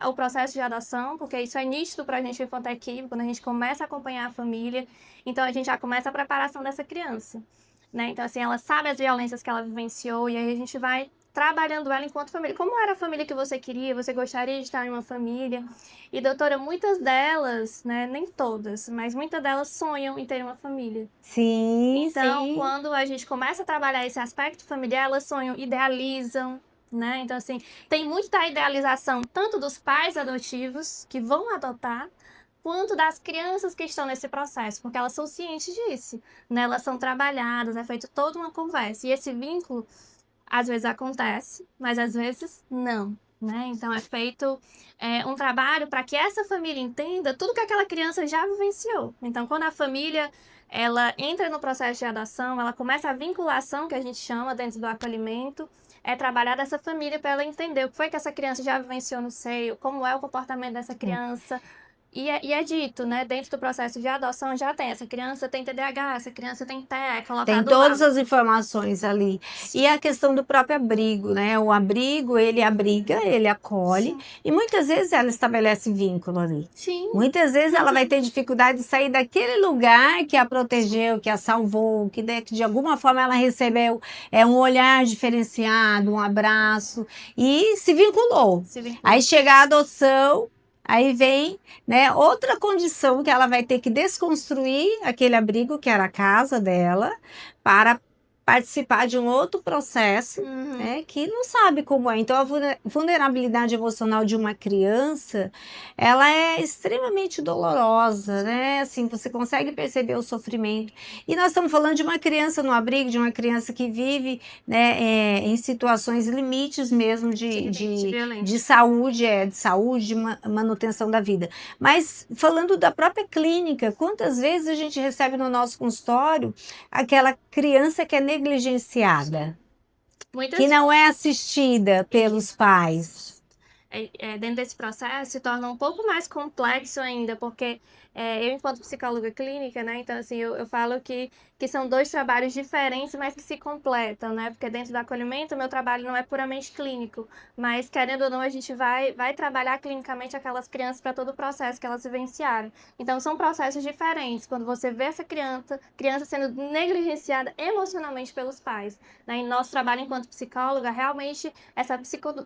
o processo de adoção, porque isso é nítido para a gente enquanto equipe, quando a gente começa a acompanhar a família, então a gente já começa a preparação dessa criança. Né? Então, assim, ela sabe as violências que ela vivenciou, e aí a gente vai trabalhando ela enquanto família. Como era a família que você queria? Você gostaria de estar em uma família? E, doutora, muitas delas, né, nem todas, mas muitas delas sonham em ter uma família. Sim, então, sim. quando a gente começa a trabalhar esse aspecto familiar, elas sonham, idealizam, né? Então, assim, tem muito da idealização, tanto dos pais adotivos que vão adotar, quanto das crianças que estão nesse processo, porque elas são cientes disso, né? Elas são trabalhadas, é feito toda uma conversa. E esse vínculo, às vezes acontece, mas às vezes não, né? Então é feito um trabalho para que essa família entenda tudo que aquela criança já vivenciou. Então, quando a família ela entra no processo de adoção, ela começa a vinculação, que a gente chama dentro do acolhimento, é trabalhar dessa família para ela entender o que foi que essa criança já vivenciou no seio, como é o comportamento dessa criança. E é dito, né? Dentro do processo de adoção já tem. Essa criança tem TDAH, essa criança tem TEA, Tem todas as informações ali. E a questão do próprio abrigo, né? O abrigo, ele abriga, ele acolhe. Sim. E muitas vezes ela estabelece vínculo ali. Sim. Muitas vezes ela vai ter dificuldade de sair daquele lugar que a protegeu, que a salvou, que de alguma forma ela recebeu um olhar diferenciado, um abraço. E se vinculou. Aí chega a adoção. Aí vem, né, outra condição que ela vai ter que desconstruir aquele abrigo que era a casa dela para participar de um outro processo, né, que não sabe como é. Então, a vulnerabilidade emocional de uma criança, ela é extremamente dolorosa, né? Assim, você consegue perceber o sofrimento. E nós estamos falando de uma criança no abrigo, de uma criança que vive, né, em situações limites mesmo de saúde, de manutenção da vida. Mas, falando da própria clínica, quantas vezes a gente recebe no nosso consultório aquela criança que é negligenciada, que não é assistida pelos pais. Dentro desse processo se torna um pouco mais complexo ainda, porque eu, enquanto psicóloga clínica, né, então assim, eu falo que são dois trabalhos diferentes, mas que se completam, né, porque dentro do acolhimento o meu trabalho não é puramente clínico, mas querendo ou não a gente vai trabalhar clinicamente aquelas crianças para todo o processo que elas vivenciaram. Então são processos diferentes, quando você vê essa criança sendo negligenciada emocionalmente pelos pais, né, e nosso trabalho enquanto psicóloga, realmente essa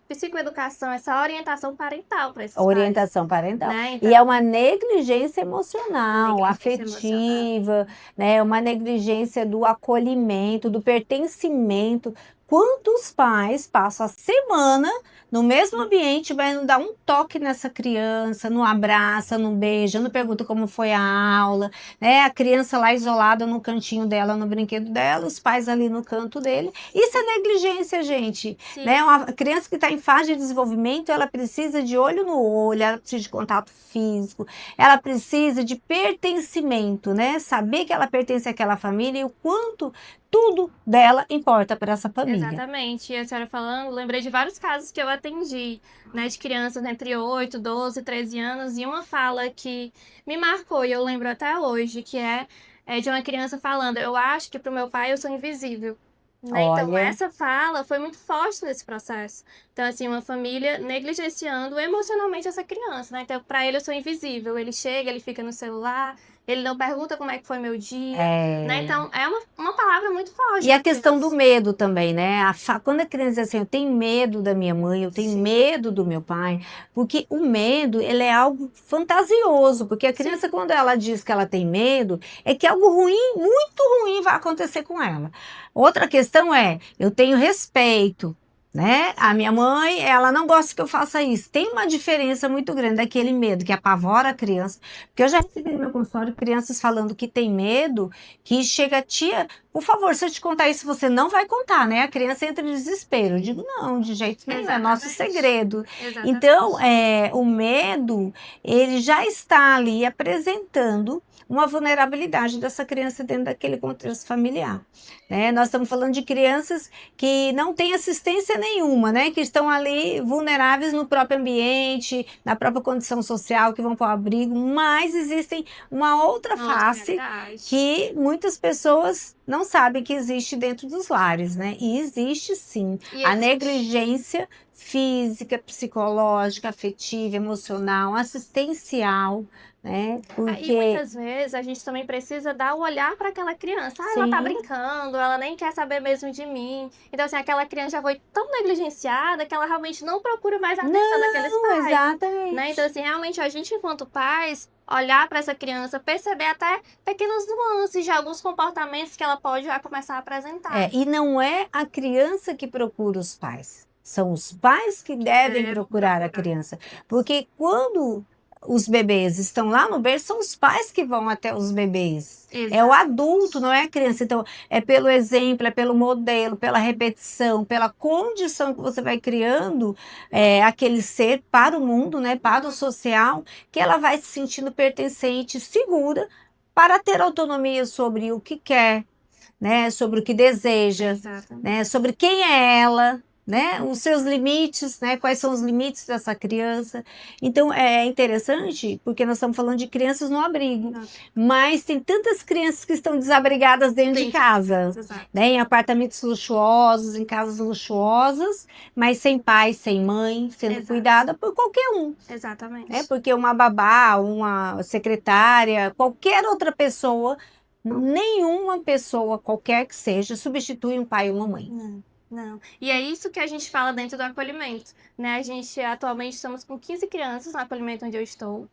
psicoeducação, essa orientação parental para esses orientação pais, parental. Né? Então, e é uma negligência emocional, afetiva, né? Uma negligência do acolhimento, do pertencimento. quantos pais passam a semana no mesmo ambiente, mas não dá um toque nessa criança, não abraça, não beija, não pergunta como foi a aula, né? A criança lá isolada no cantinho dela, no brinquedo dela, os pais ali no canto dele. Isso é negligência, gente, Sim. né? Uma criança que está em fase de desenvolvimento, ela precisa de olho no olho, ela precisa de contato físico, ela precisa de pertencimento, né? Saber que ela pertence àquela família e o quanto tudo dela importa para essa família. Exatamente. E a senhora falando, lembrei de vários casos que eu atendi, né, de crianças entre 8, 12, 13 anos, e uma fala que me marcou, e eu lembro até hoje, que é de uma criança falando: eu acho que pro meu pai eu sou invisível. Né? Então, Olha. essa fala foi muito forte nesse processo. Então, assim, uma família negligenciando emocionalmente essa criança, né? Então, para ele eu sou invisível. Ele chega, ele fica no celular, ele não pergunta como é que foi meu dia, né? Então, é uma palavra muito forte. E a questão do medo também, né? Quando a criança diz assim, eu tenho medo da minha mãe, eu tenho medo do meu pai, porque o medo, ele é algo fantasioso, porque a criança, quando ela diz que ela tem medo, é que algo ruim, muito ruim vai acontecer com ela. Outra questão é, eu tenho respeito, né? A minha mãe, ela não gosta que eu faça isso. Tem uma diferença muito grande daquele medo que apavora a criança, porque eu já recebi no meu consultório crianças falando que tem medo, que chega, tia, por favor, se eu te contar isso, você não vai contar, né? A criança entra em desespero. Eu digo, não, de jeito nenhum, é nosso segredo. Exatamente. Então, o medo, ele já está ali apresentando uma vulnerabilidade dessa criança dentro daquele contexto familiar, né? Nós estamos falando de crianças que não têm assistência nenhuma, né? Que estão ali vulneráveis no próprio ambiente, na própria condição social, que vão para o abrigo, mas existem uma outra face que muitas pessoas não sabem que existe dentro dos lares, né? E existe sim a negligência física, psicológica, afetiva, emocional, assistencial, né? Porque... E muitas vezes a gente também precisa dar o olhar para aquela criança. Ela tá brincando, ela nem quer saber mesmo de mim. Então, assim, aquela criança já foi tão negligenciada que ela realmente não procura mais a atenção daqueles pais. Exatamente. Né? Então, assim, realmente a gente, enquanto pais, olhar para essa criança, perceber até pequenas nuances de alguns comportamentos que ela pode já começar a apresentar. E não é a criança que procura os pais. São os pais que devem procurar a criança. Porque quando os bebês estão lá no berço, são os pais que vão até os bebês. Exato. É o adulto, não é a criança. Então, é pelo exemplo, é pelo modelo, pela repetição, pela condição que você vai criando aquele ser para o mundo, né, para o social, que ela vai se sentindo pertencente, segura, para ter autonomia sobre o que quer, né, sobre o que deseja, né, sobre quem é ela, né, os seus limites, né, quais são os limites dessa criança. Então é interessante porque nós estamos falando de crianças no abrigo, mas tem tantas crianças que estão desabrigadas dentro de casa, né, em apartamentos luxuosos, em casas luxuosas, mas sem pai, sem mãe, sendo cuidada por qualquer um. Exatamente. Porque uma babá, uma secretária, qualquer outra pessoa, nenhuma pessoa, qualquer que seja, substitui um pai ou uma mãe. Não. E é isso que a gente fala dentro do acolhimento, né? A gente atualmente estamos com 15 crianças no acolhimento onde eu estou,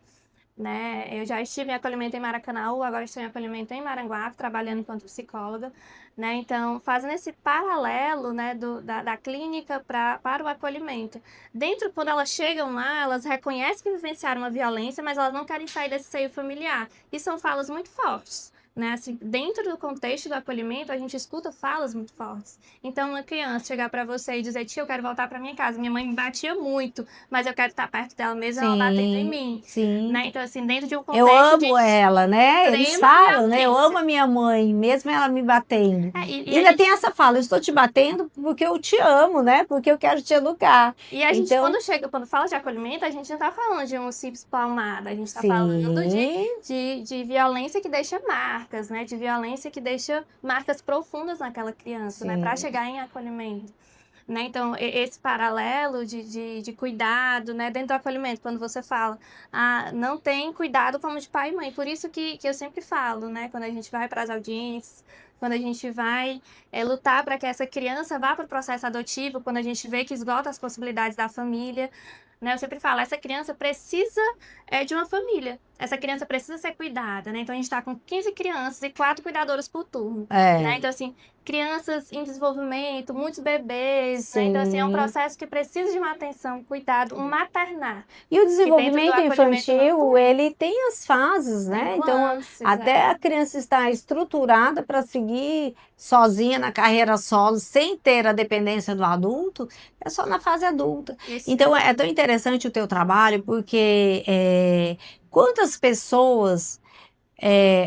né? Eu já estive em acolhimento em Maracanã, agora estou em acolhimento em Maranguape, trabalhando enquanto psicóloga, né? Então, fazendo esse paralelo, né, da clínica para o acolhimento. Dentro, quando elas chegam lá, elas reconhecem que vivenciaram uma violência, mas elas não querem sair desse seio familiar. E são falas muito fortes. Né? Assim, dentro do contexto do acolhimento, a gente escuta falas muito fortes. Então, uma criança chegar para você e dizer: tia, eu quero voltar para minha casa. Minha mãe me batia muito, mas eu quero estar perto dela mesmo, ela batendo em mim. Né? Então, assim, dentro de um contexto eu amo ela, né? Eles falam, né? Eu amo a minha mãe, mesmo ela me batendo. E ainda tem essa fala: eu estou te batendo porque eu te amo, né? Porque eu quero te educar. E a gente, quando fala de acolhimento, a gente não está falando de um simples palmada, a gente está falando de violência que deixa marcas, né, de violência que deixa marcas profundas naquela criança, né, para chegar em acolhimento. Né? Então, esse paralelo de cuidado, né, dentro do acolhimento, quando você fala, não tem cuidado como de pai e mãe. Por isso que eu sempre falo, né, quando a gente vai para as audiências, quando a gente vai lutar para que essa criança vá para o processo adotivo, quando a gente vê que esgota as possibilidades da família, né, eu sempre falo, essa criança precisa de uma família. essa criança precisa ser cuidada, né? Então a gente está com 15 crianças e 4 cuidadoras por turno, É. né? Então, assim, crianças em desenvolvimento, muitos bebês, né? Então, assim, é um Sim. processo que precisa de uma atenção, cuidado, um maternar. E o desenvolvimento acolhimento infantil, noturno. ele tem as fases, né? Então, Nuances, até a criança estar estruturada para seguir sozinha na carreira solo, sem ter a dependência do adulto, é só na fase adulta. Isso. Então, é tão interessante o teu trabalho, porque quantas pessoas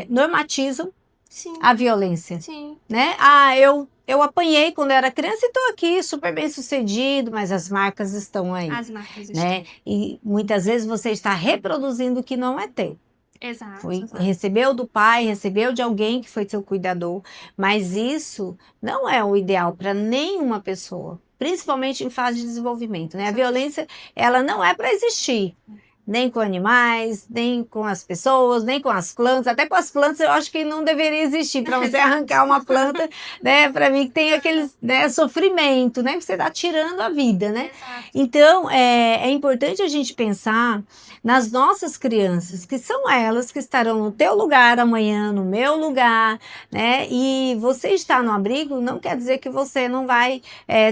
normatizam Sim, a violência, sim. né? Ah, eu apanhei quando era criança e estou aqui super bem sucedido, mas as marcas estão aí, As marcas né? estão. E muitas vezes você está reproduzindo o que não é teu. Exato. Recebeu do pai, recebeu de alguém que foi seu cuidador, mas isso não é o ideal para nenhuma pessoa, principalmente em fase de desenvolvimento, né? A violência, ela não é para existir. Nem com animais, nem com as pessoas, nem com as plantas. Até com as plantas eu acho que não deveria existir. Para você arrancar uma planta, né? Para mim que tem aquele sofrimento, né? Você está tirando a vida, né? Exato. Então, é importante a gente pensar nas nossas crianças, que são elas que estarão no teu lugar amanhã, no meu lugar, né? E você estar no abrigo não quer dizer que você não vai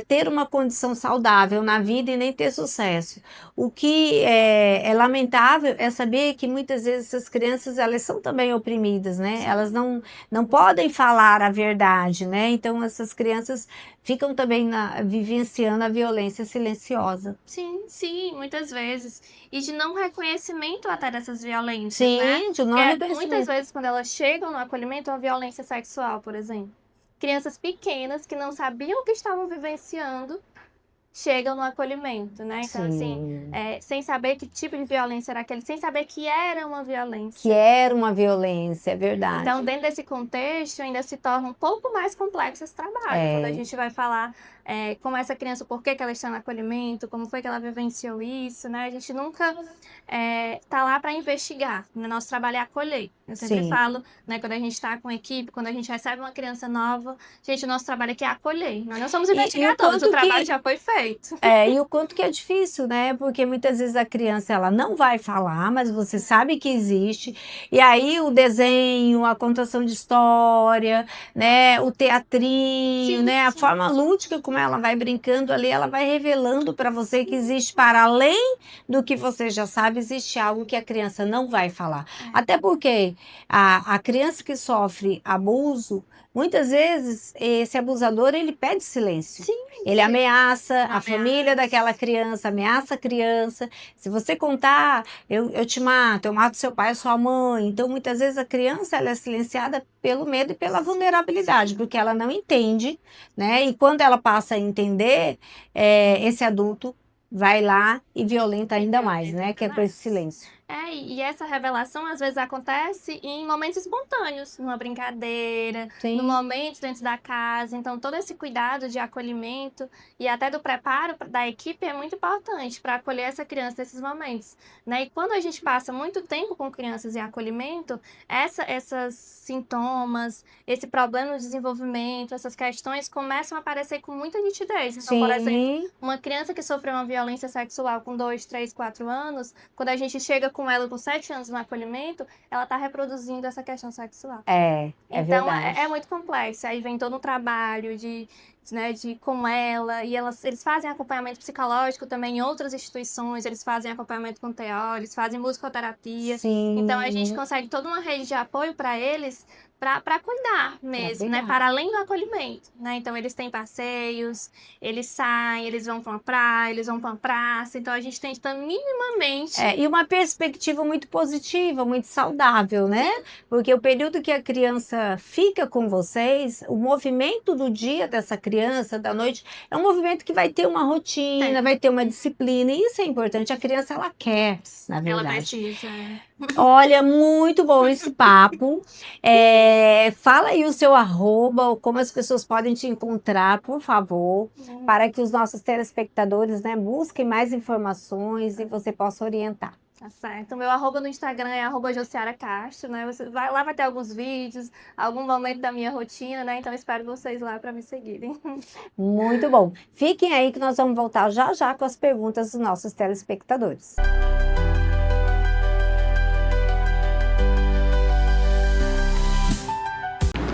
ter uma condição saudável na vida e nem ter sucesso. O que é lamentável é saber que muitas vezes essas crianças, elas são também oprimidas, né? Elas não podem falar a verdade, né? Então, essas crianças ficam também vivenciando a violência silenciosa. Sim, sim, muitas vezes. E de não reconhecimento até dessas violências, Sim, né? de não Porque reconhecimento. muitas vezes, quando elas chegam no acolhimento, é uma violência sexual, por exemplo. Crianças pequenas que não sabiam o que estavam vivenciando chegam no acolhimento, né? Então, assim, sem saber que tipo de violência era aquele, sem saber que era uma violência. Que era uma violência, é verdade. Então, dentro desse contexto, ainda se torna um pouco mais complexo esse trabalho. Quando a gente vai falar como essa criança, por que ela está no acolhimento, como foi que ela vivenciou isso, né? A gente nunca tá lá para investigar, né? Nosso trabalho é acolher. Eu sempre falo, né, quando a gente está com equipe, quando a gente recebe uma criança nova, gente, o nosso trabalho aqui é acolher. Nós não somos investigadores, o trabalho já foi feito. E o quanto que é difícil, né? Porque muitas vezes a criança, ela não vai falar, mas você sabe que existe. E aí o desenho, a contação de história, né? O teatrinho, Sim, né? A sim. forma lúdica como ela vai brincando ali, ela vai revelando para você que existe, para além do que você já sabe, existe algo que a criança não vai falar. Até porque a criança que sofre abuso, muitas vezes esse abusador, ele pede silêncio. Sim, Ele sim. ameaça a família daquela criança, ameaça a criança. Se você contar, eu te mato, eu mato seu pai e sua mãe. Então, muitas vezes a criança, ela é silenciada pelo medo e pela vulnerabilidade, porque ela não entende, né? E quando ela passa a entender, esse adulto vai lá e violenta ainda mais, né? Que é com esse silêncio. E essa revelação às vezes acontece em momentos espontâneos, numa brincadeira, no momento dentro da casa. Então, todo esse cuidado de acolhimento e até do preparo da equipe é muito importante para acolher essa criança nesses momentos, né? E quando a gente passa muito tempo com crianças em acolhimento, esses sintomas, esse problema no desenvolvimento, essas questões começam a aparecer com muita nitidez. Então, por exemplo, uma criança que sofreu uma violência sexual com 2, 3, 4 anos, quando a gente chega com ela com 7 anos no acolhimento, ela está reproduzindo essa questão sexual. Então, verdade. É muito complexo. Aí vem todo um trabalho de com ela, e eles fazem acompanhamento psicológico também em outras instituições, eles fazem acompanhamento com TO, eles fazem musicoterapia. Sim. Então a gente consegue toda uma rede de apoio para eles, para cuidar mesmo, né? Para além do acolhimento, né? Então eles têm passeios, eles saem, eles vão para uma praia, eles vão para uma praça. Então a gente tenta minimamente. E uma perspectiva muito positiva, muito saudável, né? Porque o período que a criança fica com vocês, o movimento do dia dessa criança, da noite, é um movimento que vai ter uma rotina, vai ter uma disciplina. E isso é importante. A criança, ela quer, na verdade. Ela precisa. Olha, muito bom esse papo. Fala aí o seu @, como as pessoas podem te encontrar, por favor, para que os nossos telespectadores, né, busquem mais informações e você possa orientar. Tá certo. O meu @ no Instagram é @josiaracastro, né? Lá vai ter alguns vídeos, algum momento da minha rotina, né? Então espero vocês lá para me seguirem. Muito bom. Fiquem aí que nós vamos voltar já já com as perguntas dos nossos telespectadores.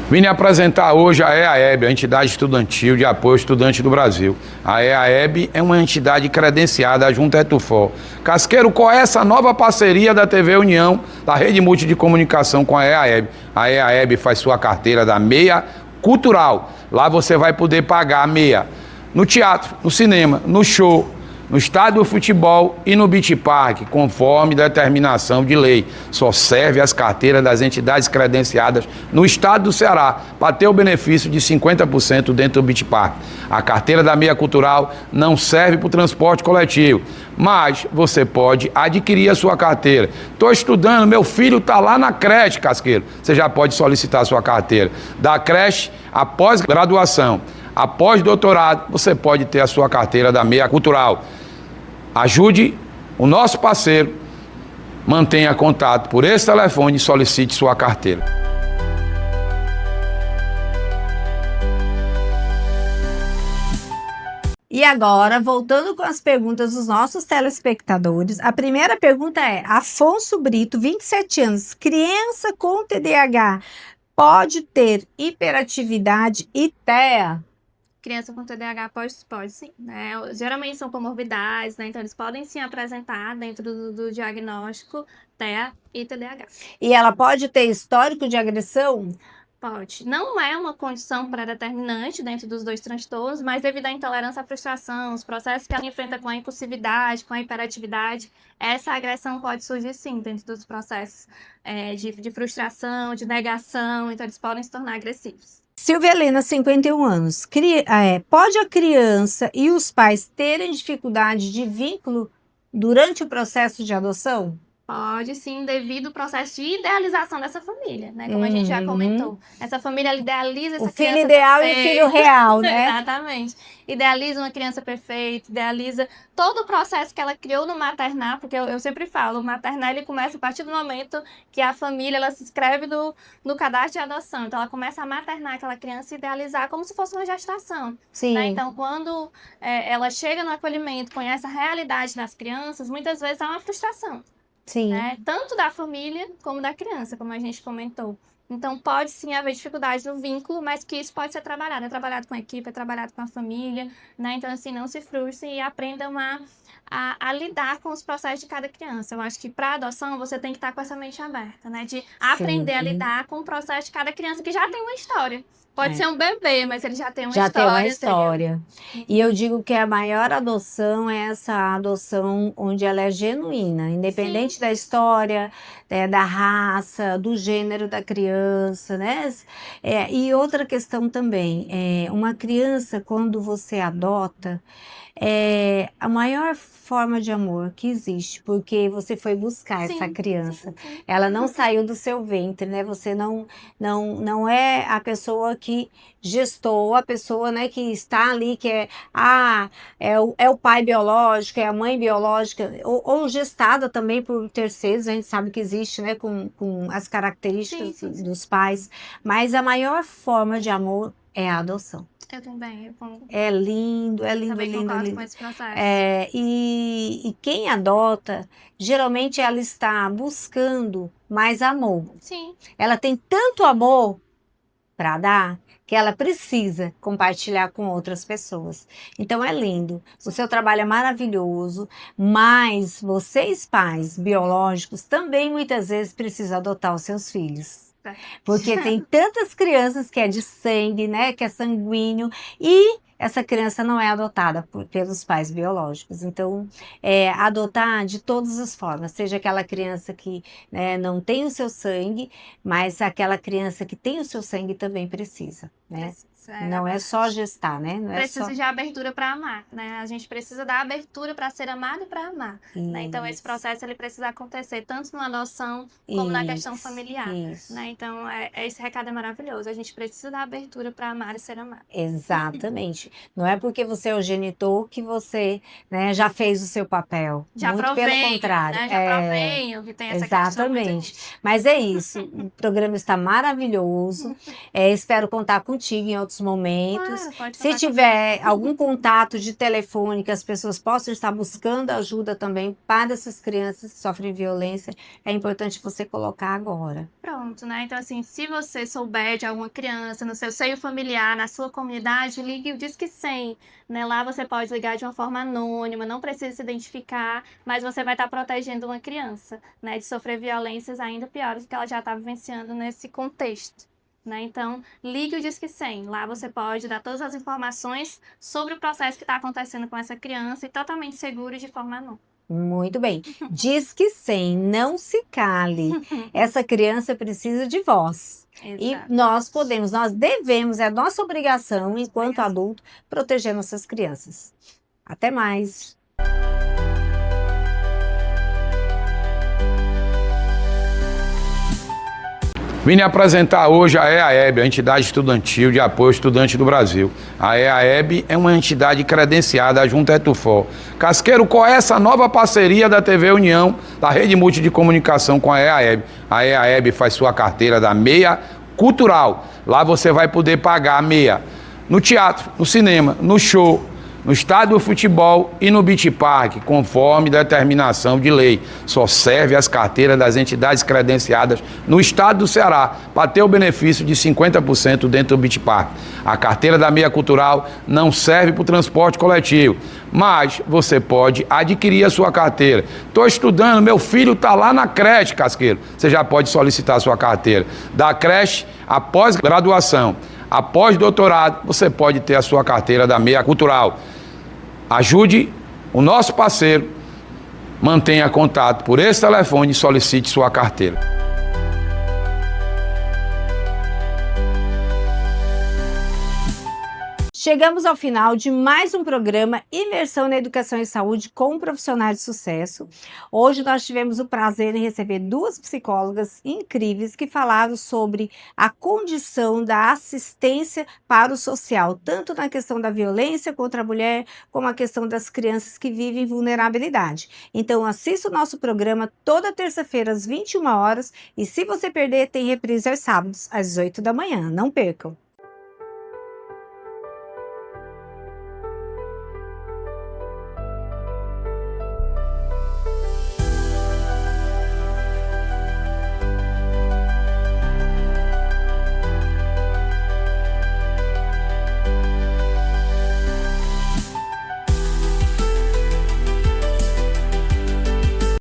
Vim lhe apresentar hoje a EAEB, a Entidade Estudantil de Apoio ao Estudante do Brasil. A EAEB é uma entidade credenciada junto à ETUFOR. Casqueiro, qual é essa nova parceria da TV União, da Rede Multi de Comunicação com a EAEB? A EAEB faz sua carteira da meia cultural. Lá você vai poder pagar a meia no teatro, no cinema, no show, no estádio do futebol e no beach park, conforme determinação de lei. Só serve as carteiras das entidades credenciadas no estado do Ceará para ter o benefício de 50% dentro do beach park. A carteira da meia cultural não serve para o transporte coletivo, mas você pode adquirir a sua carteira. Estou estudando, meu filho está lá na creche, Casqueiro. Você já pode solicitar a sua carteira. Da creche, após graduação, após doutorado, você pode ter a sua carteira da meia cultural. Ajude o nosso parceiro, mantenha contato por esse telefone e solicite sua carteira. E agora, voltando com as perguntas dos nossos telespectadores, a primeira pergunta é: Afonso Brito, 27 anos, criança com TDAH, pode ter hiperatividade e TEA? Criança com TDAH pode sim, né? Geralmente são comorbidades, né? Então eles podem sim apresentar dentro do diagnóstico TEA e TDAH. E ela pode ter histórico de agressão? Pode. Não é uma condição pré-determinante dentro dos dois transtornos, mas devido à intolerância à frustração, os processos que ela enfrenta com a impulsividade, com a hiperatividade, essa agressão pode surgir sim dentro dos processos de frustração, de negação, então eles podem se tornar agressivos. Silvia Helena, 51 anos. Pode a criança e os pais terem dificuldade de vínculo durante o processo de adoção? Pode sim, devido ao processo de idealização dessa família, né? Como a gente já comentou. Essa família idealiza essa criança. O filho ideal e o filho real, né? Exatamente. Idealiza uma criança perfeita, idealiza todo o processo que ela criou no maternar, porque eu sempre falo, o maternar ele começa a partir do momento que a família ela se inscreve no cadastro de adoção. Então ela começa a maternar aquela criança e idealizar como se fosse uma gestação. Sim. Né? Então quando ela chega no acolhimento, conhece a realidade das crianças, muitas vezes há uma frustração. Sim. Né? Tanto da família como da criança, como a gente comentou. Então, pode sim haver dificuldade no vínculo, mas que isso pode ser trabalhado. É trabalhado com a equipe, é trabalhado com a família, né? Então, assim, não se frustrem e aprendam a lidar com os processos de cada criança. Eu acho que para adoção, você tem que estar com essa mente aberta, né? De aprender a lidar com o processo de cada criança que já tem uma história. Pode ser um bebê, mas ele já tem uma história. Já tem uma história. E eu digo que a maior adoção é essa adoção onde ela é genuína, independente Sim. da história, da raça, do gênero da criança, né? E outra questão também, uma criança, quando você adota, é a maior forma de amor que existe, porque você foi buscar essa criança. Sim. Ela não saiu do seu ventre, né? Você não é a pessoa que gestou, a pessoa, né, que está ali, que é o pai biológico, é a mãe biológica, ou gestada também por terceiros, a gente sabe que existe, né, com as características dos pais, mas a maior forma de amor é a adoção. Eu também. É lindo, é lindo, também lindo, concordo lindo. com esse processo. E quem adota, geralmente ela está buscando mais amor. Sim. Ela tem tanto amor para dar que ela precisa compartilhar com outras pessoas. Então é lindo. O seu trabalho é maravilhoso, mas vocês pais biológicos também muitas vezes precisam adotar os seus filhos. Porque tem tantas crianças que é de sangue, né, que é sanguíneo, e essa criança não é adotada pelos pais biológicos. Então, adotar de todas as formas, seja aquela criança que, né, não tem o seu sangue, mas aquela criança que tem o seu sangue também precisa, né? Não é só gestar, né? Não precisa de abertura para amar, né? A gente precisa dar abertura para ser amado e para amar. Né? Então, esse processo ele precisa acontecer tanto na adoção como na questão familiar. Né? Então, esse recado é maravilhoso. A gente precisa dar abertura para amar e ser amado. Exatamente. gente. Não é porque você é o genitor que você, né, já fez o seu papel. Já Muito provém, pelo contrário. né? Já provenho, que tem essa questão muito Exatamente. Mas é isso. O programa está maravilhoso. Espero contar contigo em outros momentos. Claro, pode Se contar tiver algum contato de telefone que as pessoas possam estar buscando ajuda também para essas crianças que sofrem violência, é importante você colocar agora. Pronto, né? Então, assim, se você souber de alguma criança no seu seio familiar, na sua comunidade, ligue o Disque 100, né? Lá você pode ligar de uma forma anônima, não precisa se identificar, mas você vai estar protegendo uma criança, né? De sofrer violências ainda piores do que ela já está vivenciando nesse contexto, né? Então, ligue o Disque 100. Lá você pode dar todas as informações sobre o processo que está acontecendo com essa criança e totalmente seguro e de forma anônima. Muito bem. Disque 100, não se cale. Essa criança precisa de voz. E Exato. nós devemos, é nossa obrigação, enquanto adulto, proteger nossas crianças. Até mais. Vim lhe apresentar hoje a EAEB, a Entidade Estudantil de Apoio Estudante do Brasil. A EAEB é uma entidade credenciada junto à ETUFOR. Casqueiro, qual é essa nova parceria da TV União, da Rede Multi de Comunicação com a EAEB? A EAEB faz sua carteira da meia cultural. Lá você vai poder pagar a meia no teatro, no cinema, no show, no estádio de futebol e no beach park, conforme determinação de lei. Só serve as carteiras das entidades credenciadas no estado do Ceará para ter o benefício de 50% dentro do beach park. A carteira da meia cultural não serve para o transporte coletivo, mas você pode adquirir a sua carteira. Estou estudando, meu filho está lá na creche, Casqueiro. Você já pode solicitar a sua carteira. Da creche, após graduação, após doutorado, você pode ter a sua carteira da meia cultural. Ajude o nosso parceiro, mantenha contato por esse telefone e solicite sua carteira. Chegamos ao final de mais um programa Imersão na Educação e Saúde com profissionais de sucesso. Hoje nós tivemos o prazer em receber duas psicólogas incríveis que falaram sobre a condição da assistência para o social, tanto na questão da violência contra a mulher, como a questão das crianças que vivem vulnerabilidade. Então assista o nosso programa toda terça-feira às 21 horas e se você perder, tem reprise aos sábados às 8 da manhã. Não percam!